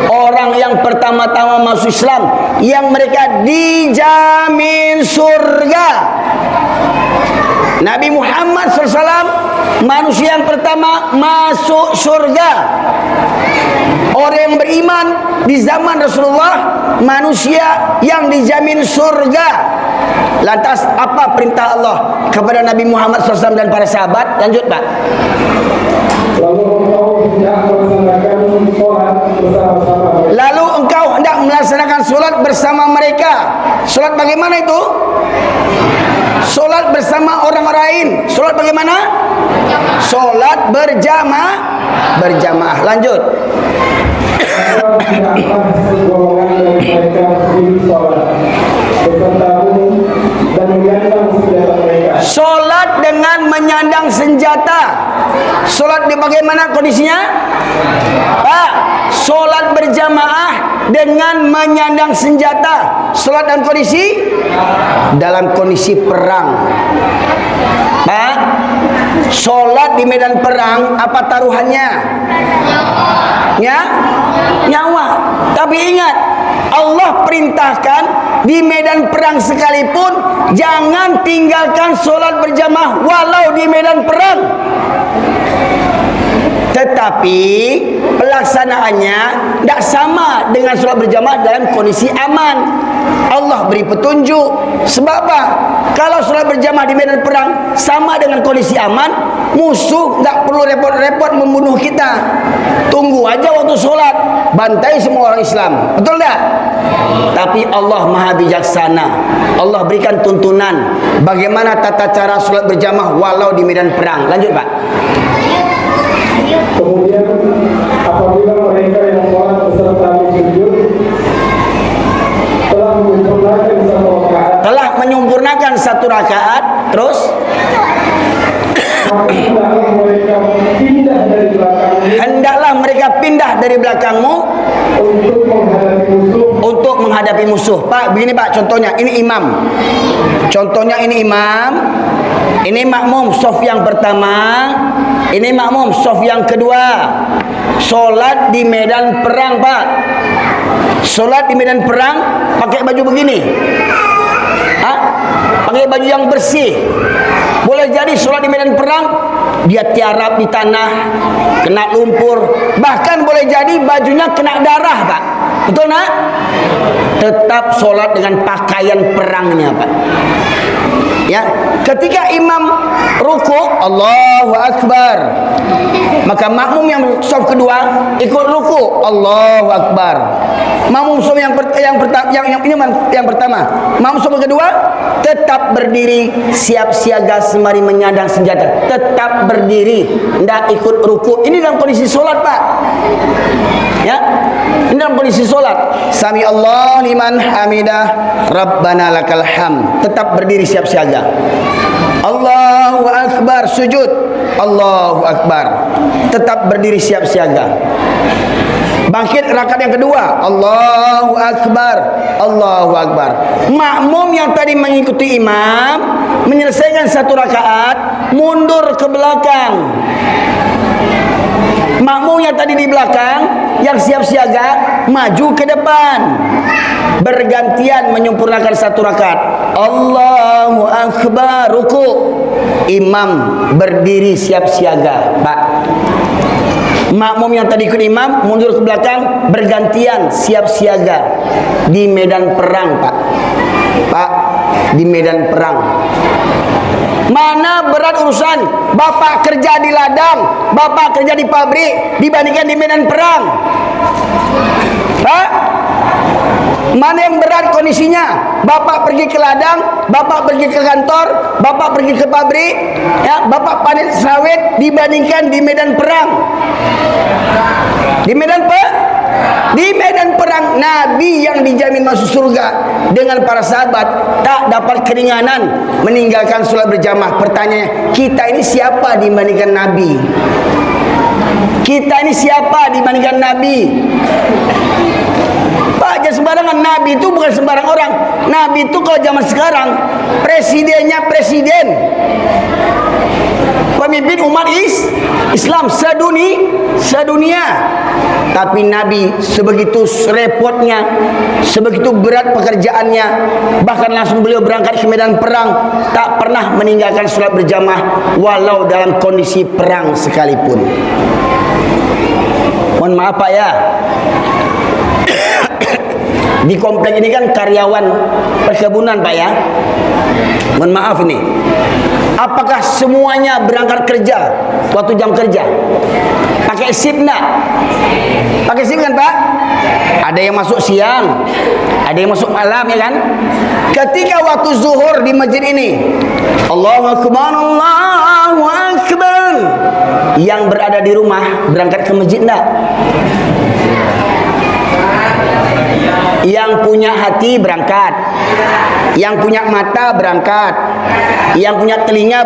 orang yang pertama-tama masuk Islam, yang mereka dijamin surga. Nabi Muhammad SAW manusia yang pertama masuk surga. Orang yang beriman di zaman Rasulullah, manusia yang dijamin surga. Lantas apa perintah Allah kepada Nabi Muhammad SAW dan para sahabat? Lanjut Pak. Lalu engkau hendak melaksanakan solat bersama mereka. Solat bagaimana itu? Solat bersama orang lain. Solat bagaimana? Solat berjamaah. Lanjut. Solat dengan menyandang senjata. Solat di bagaimana kondisinya? Pak, solat berjamaah dengan menyandang senjata. Solat dalam kondisi perang. Pak, solat di medan perang apa taruhannya? Ya, nyawa. Tapi ingat, Allah perintahkan di medan perang sekalipun jangan tinggalkan solat berjamaah walau di medan perang. Tetapi pelaksanaannya tidak sama dengan solat berjamaah dalam kondisi aman. Allah beri petunjuk. Sebab apa? Kalau solat berjamaah di medan perang sama dengan kondisi aman, musuh tidak perlu repot-repot membunuh kita. Tunggu aja waktu solat, bantai semua orang Islam. Betul tak? Tapi Allah maha bijaksana. Allah berikan tuntunan bagaimana tata cara solat berjamaah walau di medan perang. Lanjut Pak. Kemudian apabila mereka yang sholat beserta sujud telah menyempurnakan satu rakaat, terus hendaklah mereka pindah dari belakangmu untuk menghadapi musuh. Pak, begini Pak, contohnya ini imam. Ini makmum saf yang pertama, ini makmum saf yang kedua. Solat di medan perang, Pak. Solat di medan perang pakai baju begini. Pakai baju yang bersih. Boleh jadi solat di medan perang dia tiarap di tanah, kena lumpur, bahkan boleh jadi bajunya kena darah, Pak. Betul nak? Tetap solat dengan pakaian perangnya, Pak. Ya, ketika imam ruku, Allahu Akbar, maka makmum yang saf kedua ikut ruku, Allahu Akbar. Makmum saf yang pertama, makmum saf kedua tetap berdiri siap siaga sembari menyandang senjata, tetap berdiri, tidak ikut ruku. Ini dalam kondisi solat, Pak. Ya, ini dalam kondisi solat. Sami Allah liman hamidah, Rabbana lakal hamd. Tetap berdiri siap siaga. Allahu Akbar, sujud, Allahu Akbar, tetap berdiri siap siaga. Bangkit rakaat yang kedua, Allahu Akbar, Allahu Akbar. Makmum yang tadi mengikuti imam menyelesaikan satu rakaat, mundur ke belakang. Makmum yang tadi di belakang yang siap siaga maju ke depan, bergantian menyempurnakan satu rakaat. Allahu Akbar, ruku, imam berdiri siap siaga, Pak. Makmum yang tadi ikut imam mundur ke belakang, bergantian siap siaga di medan perang, Pak. Pak, di medan perang. Mana berat urusan bapak kerja di ladang, bapak kerja di pabrik dibandingkan di medan perang? Pak, mana yang berat kondisinya? Bapak pergi ke ladang, bapak pergi ke kantor, bapak pergi ke pabrik, ya, bapak panen sawit dibandingkan di medan perang. Di medan perang Nabi yang dijamin masuk surga dengan para sahabat tak dapat keringanan meninggalkan sholat berjamaah. Pertanyaannya, kita ini siapa dibandingkan Nabi? Kita ini siapa dibandingkan Nabi? Pak, jangan sembarangan. Nabi itu bukan sembarang orang. Nabi itu kalau zaman sekarang presidennya presiden, pemimpin umat Islam sedunia. Tapi Nabi sebegitu repotnya, sebegitu berat pekerjaannya, bahkan langsung beliau berangkat ke medan perang, tak pernah meninggalkan sholat berjamaah walau dalam kondisi perang sekalipun. Mohon maaf, Pak, ya. Di komplek ini kan karyawan perkebunan, Pak, ya. Mohon maaf ini. Apakah semuanya berangkat kerja waktu jam kerja? Pakai shift enggak? Pakai shift kan, Pak? Ada yang masuk siang, ada yang masuk malam, ya kan? Ketika waktu zuhur di masjid ini, Allahu Akbar, Allahu Akbar, yang berada di rumah berangkat ke masjid enggak? Yang punya hati berangkat, yang punya mata berangkat, yang punya telinga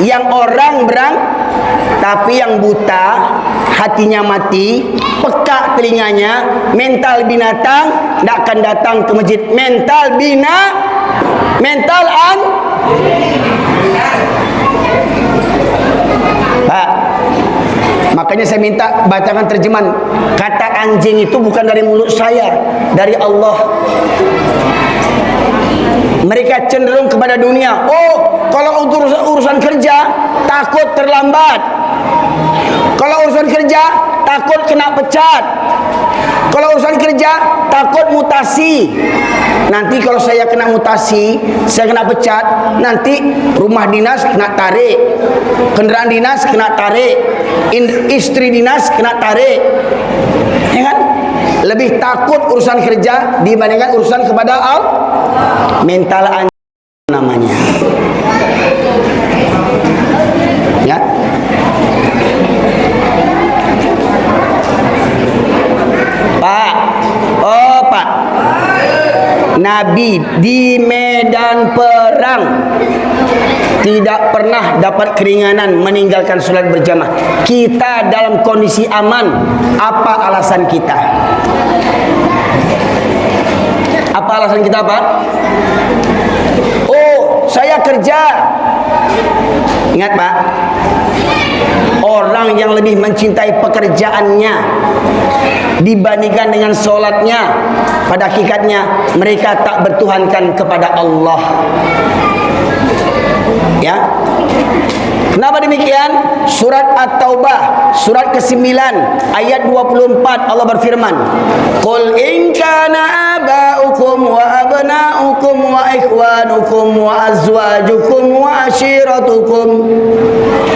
yang orang tapi yang buta, hatinya mati, peka telinganya, mental binatang, tidak akan datang ke masjid. Pak, makanya saya minta bacakan terjemahan. Kata anjing itu bukan dari mulut saya, dari Allah. Mereka cenderung kepada dunia. Oh, kalau untuk urusan kerja takut terlambat. Kalau urusan kerja takut kena pecat. Kalau urusan kerja takut mutasi. Nanti kalau saya kena mutasi, saya kena pecat, nanti rumah dinas kena tarik, kendaraan dinas kena tarik, istri dinas kena tarik, ya kan? Lebih takut urusan kerja dibandingkan urusan kepada Allah. Mental anjing namanya, ya. Pak, oh Pak, Nabi di medan perang tidak pernah dapat keringanan meninggalkan sholat berjamaah. Kita dalam kondisi aman. Apa alasan kita? Apa alasan kita, Pak? Oh, saya kerja Ingat Pak, orang yang lebih mencintai pekerjaannya dibandingkan dengan sholatnya, pada hakikatnya mereka tak bertuhankan kepada Allah. Ya, kenapa demikian? Surat At-Taubah surat ke-9 ayat 24 Allah berfirman, "Qul in kana aba'ukum wa abna'ukum wa ikhwanukum wa azwajukum wa ashiratukum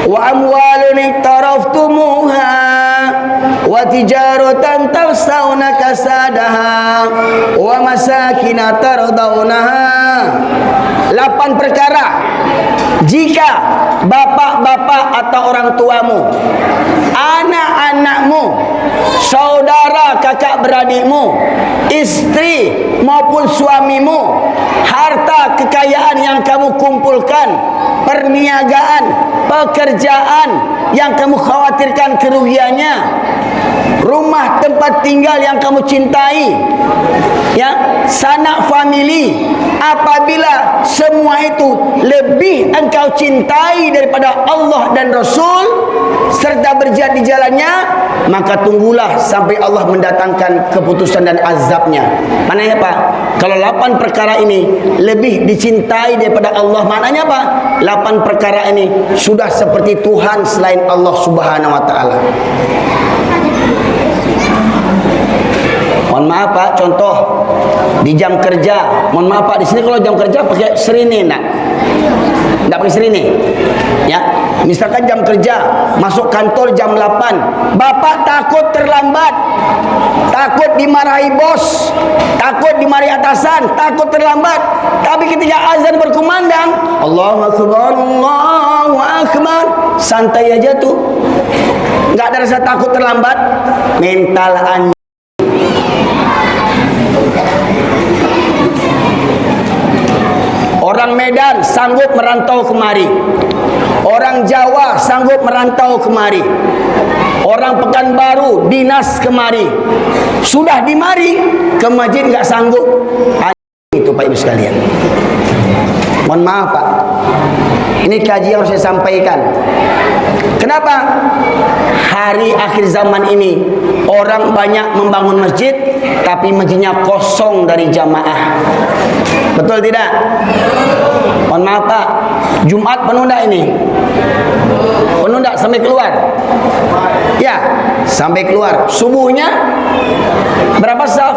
wa amwalun iktaraftumuha wa tijaratan tawsawna kasadaha wa masakina tardawnaha." 8 perkara jika bapak-bapak atau orang tuamu, anak-anakmu, saudara kakak beradikmu, istri maupun suamimu, harta kekayaan yang kamu kumpulkan, perniagaan, pekerjaan yang kamu khawatirkan kerugiannya, rumah tempat tinggal yang kamu cintai, ya, sanak famili, apabila semua itu lebih engkau cintai daripada Allah dan Rasul serta berjihad di jalannya, maka tunggulah sampai Allah mendatangkan keputusan dan azabnya. Maknanya apa? Kalau 8 perkara ini lebih dicintai daripada Allah, maknanya apa? 8 perkara ini sudah seperti Tuhan selain Allah Subhanahu wa taala. Mohon maaf Pak, contoh di jam kerja. Mohon maaf Pak, di sini kalau jam kerja pakai serini enggak? Enggak pakai serini. Ya. Misalkan jam kerja, masuk kantor jam 8. Bapak takut terlambat. Takut dimarahi bos, takut dimarahi atasan, takut terlambat. Tapi ketika azan berkumandang, Allahu Akbar, Allahu Akbar, santai aja tuh. Enggak ada rasa takut terlambat. Mental Anda. Orang Medan sanggup merantau kemari, orang Jawa sanggup merantau kemari, orang Pekanbaru dinas kemari, sudah di mari ke masjid nggak sanggup. Itu Pak Ibu sekalian. Mohon maaf Pak, ini kajian yang harus saya sampaikan. Kenapa? Hari akhir zaman ini orang banyak membangun masjid, tapi masjidnya kosong dari jamaah. Betul tidak? Mohon maaf Pak, Jumat penunda ini, penunda sampai keluar. Ya, sampai keluar. Subuhnya berapa saf?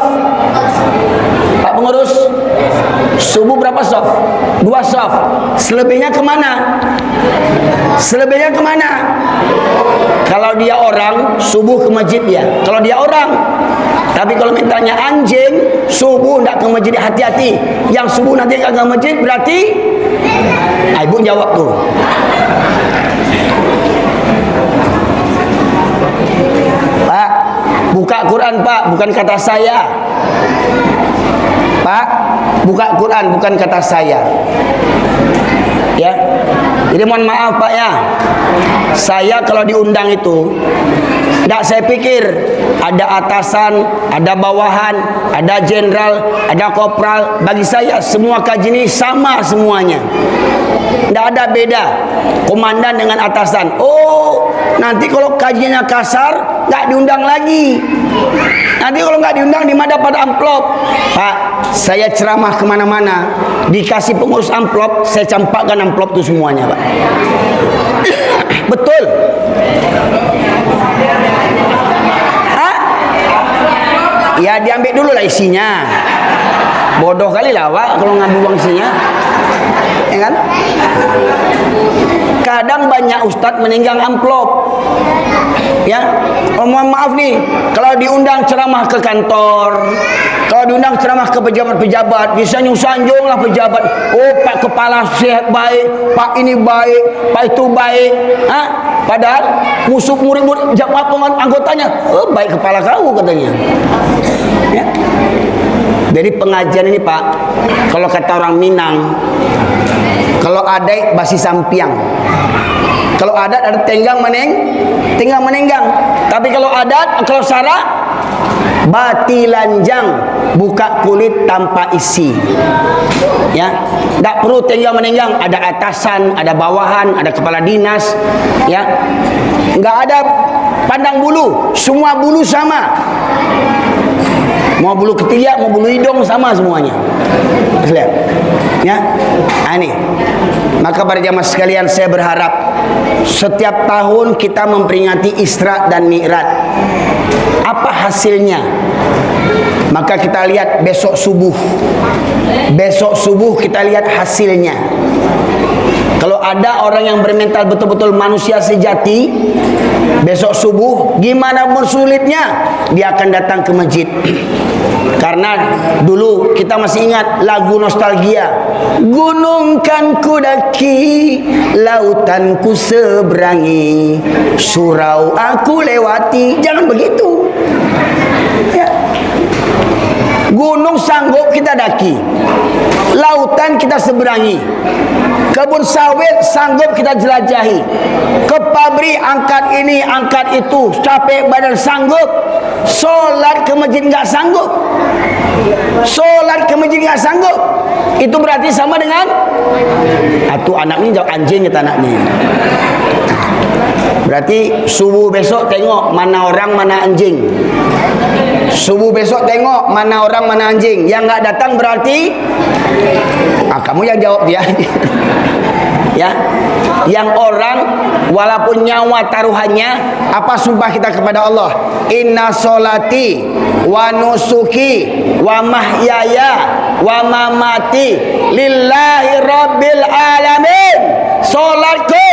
Pak pengurus, subuh berapa saf? 2 saf. Selebihnya kemana? Selebihnya kemana? Kalau dia orang, subuh ke masjid dia. Kalau dia orang. Tapi kalau mintanya anjing, subuh tidak ke masjid, hati-hati. Yang subuh nanti ke masjid berarti ibu jawab tuh. Pak, buka Quran Pak, bukan kata saya. Pak, buka Quran, bukan kata saya. Ya. Jadi mohon maaf Pak ya. Saya kalau diundang itu tidak saya pikir ada atasan, ada bawahan, ada jenderal, ada kopral. Bagi saya semua kaji ini sama semuanya. Tidak ada beda komandan dengan atasan. Oh, nanti kalau kajiannya kasar nggak diundang lagi. Nanti kalau nggak diundang di mana dapat amplop. Pak, saya ceramah kemana-mana, dikasih pengurus amplop, saya campakkan amplop itu semuanya Pak. Betul. Hah? Ya diambil dulu lah isinya. Bodoh kali lah Pak kalau ngambil uang isinya. Ya kan? Kadang banyak ustadz meninggal amplop. Ya, mohon maaf nih, kalau diundang ceramah ke kantor, kalau diundang ceramah ke pejabat-pejabat, disanjung-sanjung lah pejabat. Oh, Pak Kepala sehat baik, Pak ini baik, Pak itu baik. Hah? Padahal musuh murid-murid jamaah anggotanya, oh, baik kepala kau katanya. Ya. Jadi pengajian ini Pak, kalau kata orang Minang, kalau ada basi sampiang, kalau adat ada tenggang menenggang. Tapi kalau adat, kalau syarat bati lanjang, buka kulit tanpa isi. Ya, tak perlu tenggang-menenggang, ada atasan, ada bawahan, ada kepala dinas, ya. Enggak ada pandang bulu, semua bulu sama. Mau bulu ketiak, mau bulu hidung sama semuanya. Lihat. Ya. Ini. Maka para jamaah sekalian, saya berharap setiap tahun kita memperingati Isra dan Mi'raj. Apa hasilnya? Maka kita lihat besok subuh. Besok subuh kita lihat hasilnya. Kalau ada orang yang bermental betul-betul manusia sejati, besok subuh gimana pun sulitnya dia akan datang ke masjid. Karena dulu kita masih ingat lagu nostalgia, gunung kan ku daki, lautan ku seberangi, surau aku lewati. Jangan begitu ya. Gunung sanggup kita daki, lautan kita seberangi, kebun sawit sanggup kita jelajahi, ke pabrik angkat ini angkat itu, capek badan sanggup. Solat ke masjid nggak sanggup, solat ke masjid nggak sanggup, itu berarti sama dengan atu anak ni jauh anjing kita anak ni. Berarti subuh besok tengok mana orang mana anjing. Subuh besok tengok mana orang mana anjing. Yang nggak datang berarti kamu yang jawab dia. Ya, yang orang walaupun nyawa taruhannya, apa sumpah kita kepada Allah? Inna solati wa nusuki wa mahyaya wa mamati lillahi rabbil alamin. Solatku,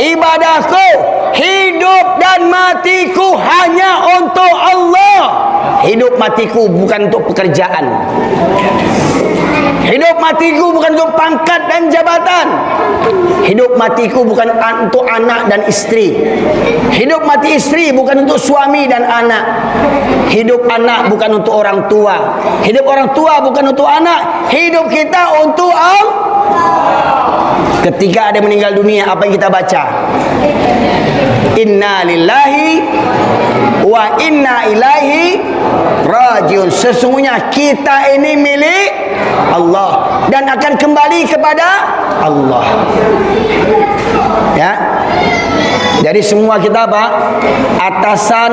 ibadahku, hidup dan matiku hanya untuk Allah. Hidup matiku bukan untuk pekerjaan. Hidup matiku bukan untuk pangkat dan jabatan. Hidup matiku bukan untuk anak dan istri. Hidup mati istri bukan untuk suami dan anak. Hidup anak bukan untuk orang tua. Hidup orang tua bukan untuk anak. Hidup kita untuk Allah. Ketika ada meninggal dunia, apa yang kita baca? Inna lillahi wa inna ilaihi rajiun. Sesungguhnya kita ini milik Allah dan akan kembali kepada Allah. Ya. Jadi semua kita apa? Atasan,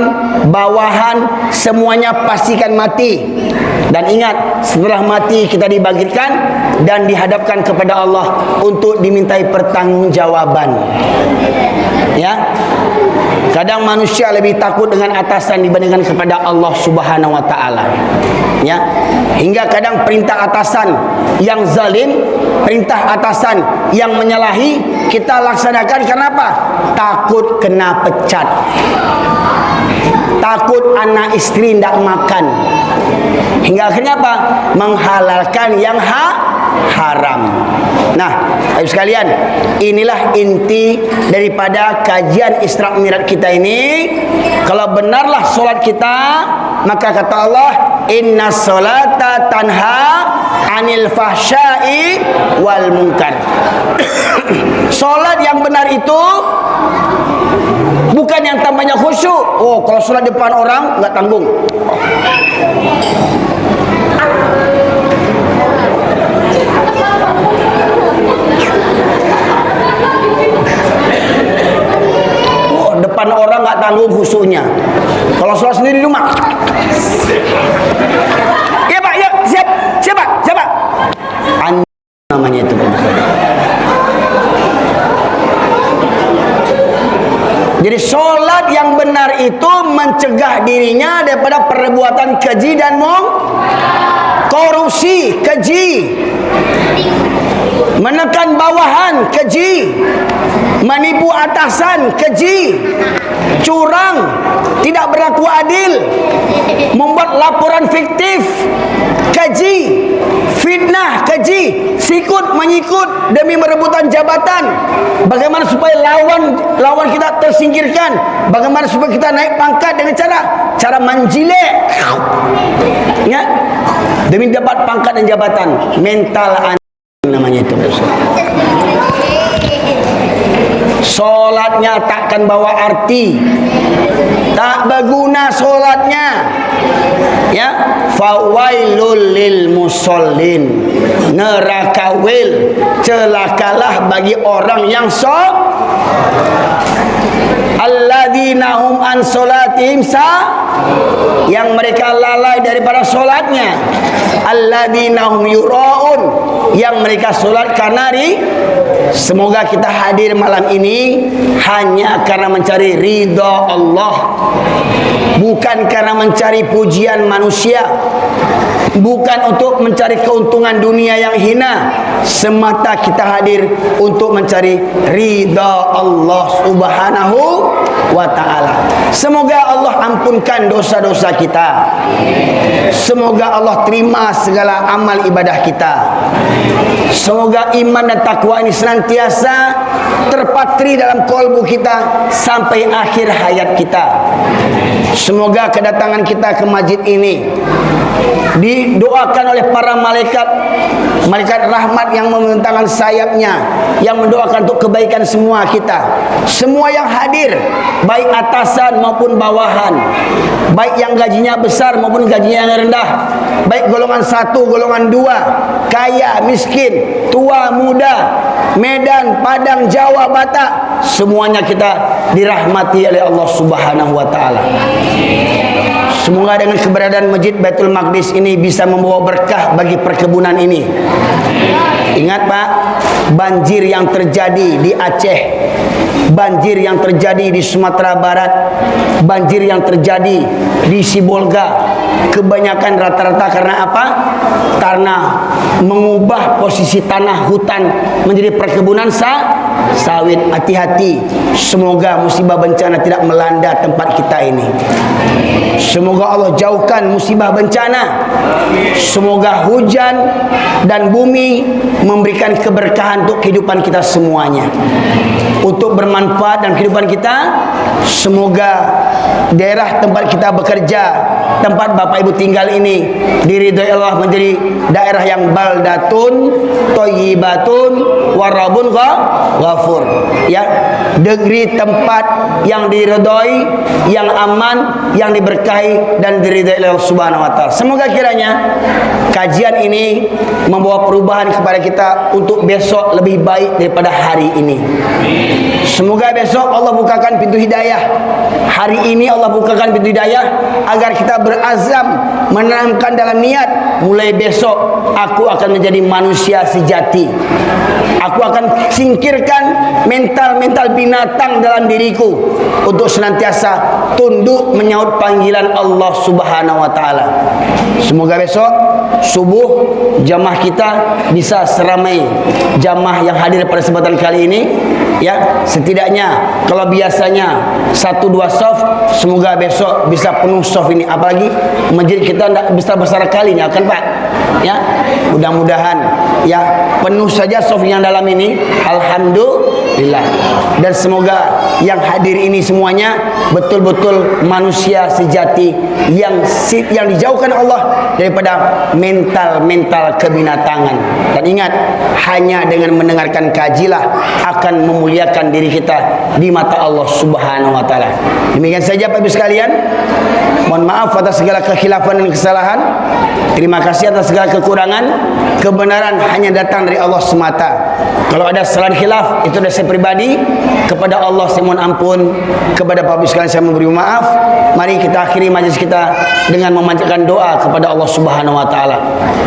bawahan, semuanya pastikan mati. Dan ingat, setelah mati kita dibangkitkan dan dihadapkan kepada Allah untuk dimintai pertanggungjawaban. Ya. Kadang manusia lebih takut dengan atasan dibandingkan kepada Allah Subhanahu wa taala. Ya. Hingga kadang perintah atasan yang zalim, perintah atasan yang menyalahi kita laksanakan karena apa? Takut kena pecat. Takut anak istri tidak makan. Hingga akhirnya apa? Menghalalkan yang haram. Nah, ayo sekalian, inilah inti daripada kajian Isra Mi'raj kita ini. Kalau benarlah solat kita, maka kata Allah, inna solata tanha anil fahsyai wal munkar. Solat yang benar itu bukan yang tambahnya khusyuk. Oh, kalau solat depan orang nggak tanggung. Oh, depan orang nggak tanggung khusyuknya. Kalau solat sendiri di rumah. Ya Pak, ya siap, siapa, siapa? Namanya itu. Jadi solat yang benar itu mencegah dirinya daripada perbuatan keji dan korupsi, keji, menekan bawahan, keji, menipu atasan, keji, curang, tidak berlaku adil, membuat laporan fiktif, keji, fitnah, keji, sikut menyikut demi merebutkan jabatan. Bagaimana supaya lawan kita tersingkirkan? Bagaimana supaya kita naik pangkat dengan cara menjilek, ya, demi dapat pangkat dan jabatan. Mental namanya itu. solatnya takkan bawa arti, tak berguna solatnya. Ya, fawailul lil musallin, neraka wil, celakalah bagi orang yang alladzina hum an salatihim yang mereka lalai daripada solatnya, alladzina hum yuraun, yang mereka solat karena Semoga kita hadir malam ini hanya karena mencari ridha Allah, bukan karena mencari pujian manusia, bukan untuk mencari keuntungan dunia yang hina. Semata kita hadir untuk mencari ridha Allah Subhanahu wa ta'ala. Semoga Allah ampunkan dosa-dosa kita, semoga Allah terima segala amal ibadah kita, semoga iman dan takwa ini senantiasa terpatri dalam kolbu kita sampai akhir hayat kita. Semoga kedatangan kita ke masjid ini didoakan oleh para malaikat, malaikat rahmat yang membentangkan sayapnya, yang mendoakan untuk kebaikan semua kita, semua yang hadir, baik atasan maupun bawahan, baik yang gajinya besar maupun gajinya yang rendah, baik golongan 1, golongan 2, kaya, miskin, tua, muda, Medan, Padang, Jawa, Batak, semuanya kita dirahmati oleh Allah Subhanahu wa ta'ala. Semoga dengan keberadaan Masjid Baitul Maqdis ini bisa membawa berkah bagi perkebunan ini. Ingat Pak, banjir yang terjadi di Aceh, banjir yang terjadi di Sumatera Barat, banjir yang terjadi di Sibolga, kebanyakan rata-rata karena apa? Karena mengubah posisi tanah hutan menjadi perkebunan sawit. Hati-hati, semoga musibah bencana tidak melanda tempat kita ini. Semoga Allah jauhkan musibah bencana. Semoga hujan dan bumi memberikan keberkahan untuk kehidupan kita semuanya, untuk bermanfaat dan kehidupan kita. Semoga daerah tempat kita bekerja, tempat Bapak Ibu tinggal ini diridhai Allah menjadi daerah yang baldatun thayyibatun warabun ghafur, ya, negeri tempat yang diridhai, yang aman, yang diberkahi dan diridhai oleh Allah Subhanahu wa ta'ala. Semoga kiranya kajian ini membawa perubahan kepada kita untuk besok lebih baik daripada hari ini. Semoga besok Allah bukakan pintu hidayah, hari ini Allah bukakan pintu hidayah, agar kita berazam menanamkan dalam niat, mulai besok aku akan menjadi manusia sejati. Aku akan singkirkan mental-mental binatang dalam diriku untuk senantiasa tunduk menyaut panggilan Allah Subhanahu wa ta'ala. Semoga besok subuh jamaah kita bisa seramai jamaah yang hadir pada kesempatan kali ini, ya. Setidaknya kalau biasanya 1-2 soft, semoga besok bisa penuh soft ini. Apalagi masjid kita tidak besar-besar kalinya kan Pak, ya. Mudah-mudahan ya penuh saja soft yang dalam ini, alhamdulillah. Dan semoga yang hadir ini semuanya betul-betul manusia sejati yang dijauhkan Allah daripada mental-mental kebinatangan. Dan ingat, hanya dengan mendengarkan kajilah akan memuliakan diri kita di mata Allah Subhanahu wa ta'ala. Demikian saja Bapak Ibu sekalian. Mohon maaf atas segala kekhilafan dan kesalahan. Terima kasih atas segala kekurangan. Kebenaran hanya datang dari Allah semata. Kalau ada kesalahan khilaf, itu dari saya pribadi. Kepada Allah saya mohon ampun, kepada Bapak Ibu sekalian saya memberi maaf. Mari kita akhiri majlis kita dengan memanjatkan doa kepada Allah Subhanahu wa ta'ala.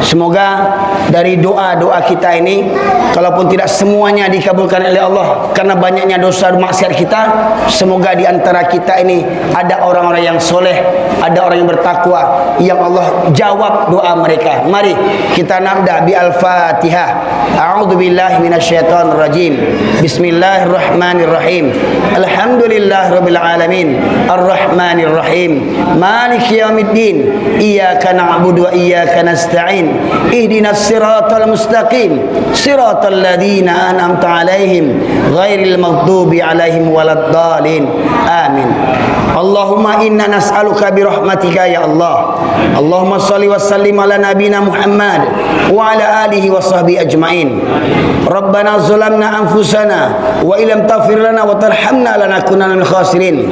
Semoga dari doa-doa kita ini, kalaupun tidak semuanya dikabulkan oleh Allah karena banyaknya dosa maksiat kita, semoga di antara kita ini ada orang-orang yang soleh, ada orang yang bertakwa, yang Allah jawab doa mereka. Mari kita nabda bi al-Fatihah. A'udzubillahi minasyaitonir rajim. Bismillahirrahmanirrahim. Alhamdulillahirabbil alamin. Arrahmanir rahim. Maliki yaumiddin. Iyyaka na'budu wa iyyaka nasta'in. Ihdinas siratal mustaqim. Siratal ladzina an'amta 'alaihim ghairil maghdubi 'alaihim waladdallin. Amin. Allahumma inna nas'aluka bi rahmatika ya Allah. Allahumma shalli wa sallim ala nabiyyina Muhammad wa ala alihi wa sahbihi ajma'in. Rabbana zalamna anfusana wa illam taghfir lana wa tarhamna lanakunanna minal khasirin.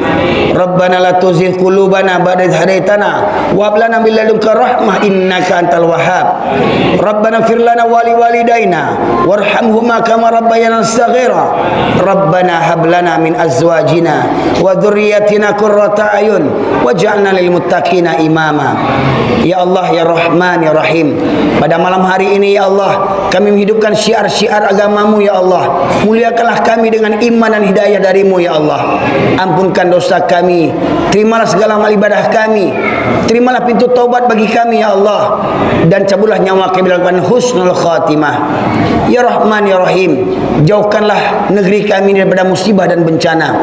Rabbana la tuzigh qulubana ba'da idh hadaitana wa hab lana min ladunka rahmah innaka antal wahhab. Rabbana ighfir lana wa liwalidayna warhamhuma kama rabbayana shaghira. Rabbana hab lana min azwajina wa dhurriyyatina qurrata ayun waj'alna lil muttaqina imama. Ya Allah, ya Rahman, ya Rahim, pada malam hari ini ya Allah, kami menghidupkan syiar-syiar agamamu ya Allah. Muliakanlah kami dengan iman dan hidayah darimu ya Allah. Ampunkan dosa kami, terimalah segala amal ibadah kami, terimalah pintu taubat bagi kami ya Allah, dan cabutlah nyawa kami dalam husnul khatimah. Ya Rahman, ya Rahim, jauhkanlah negeri kami daripada musibah dan bencana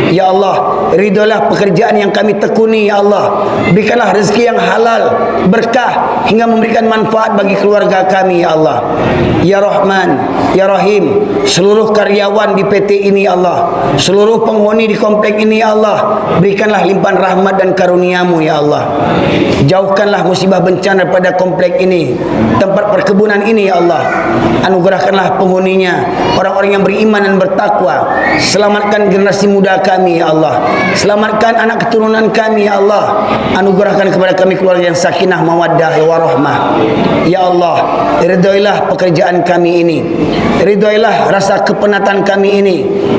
ya Allah. Ridholah pekerjaan yang kami tekuni ya Allah. Berikanlah rezeki yang halal, berkah, hingga memberikan manfaat bagi keluarga kami ya Allah. Ya Rahman, ya Rahim, seluruh karyawan di PT ini ya Allah, seluruh penghuni di komplek ini ya Allah, berikanlah limpahan rahmat dan karuniamu ya Allah. Jauhkanlah musibah bencana daripada komplek ini, tempat perkebunan ini ya Allah. Anugerahkanlah penghuninya orang-orang yang beriman dan bertakwa. Selamatkan generasi muda kami ya Allah, selamatkan anak keturunan kami ya Allah. Anugerahkan kepada kami keluarga yang sakinah mawaddah warahmah ya Allah. Ridhoilah pekerjaan kami ini, ridhoilah rasa kepenatan kami ini,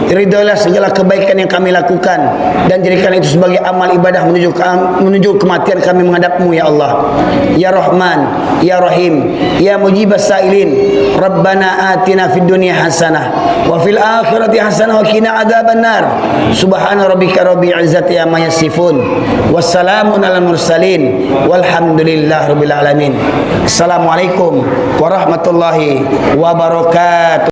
ridhoilah segala kebaikan yang kami lakukan, dan jadikan itu sebagai amal ibadah menuju kematian kami menghadapmu ya Allah. Ya Rahman, ya Rahim, ya mujibas sailin, Rabbana atina fid dunya hasanah wa fil akhirati hasanah wa qina adzabannar. Subhana rabbika rabbil izzati amma yasifun, wassalamun alal mursalin, walhamdulillah rabbil alamin. Assalamualaikum warahmatullahi wabarakatuh.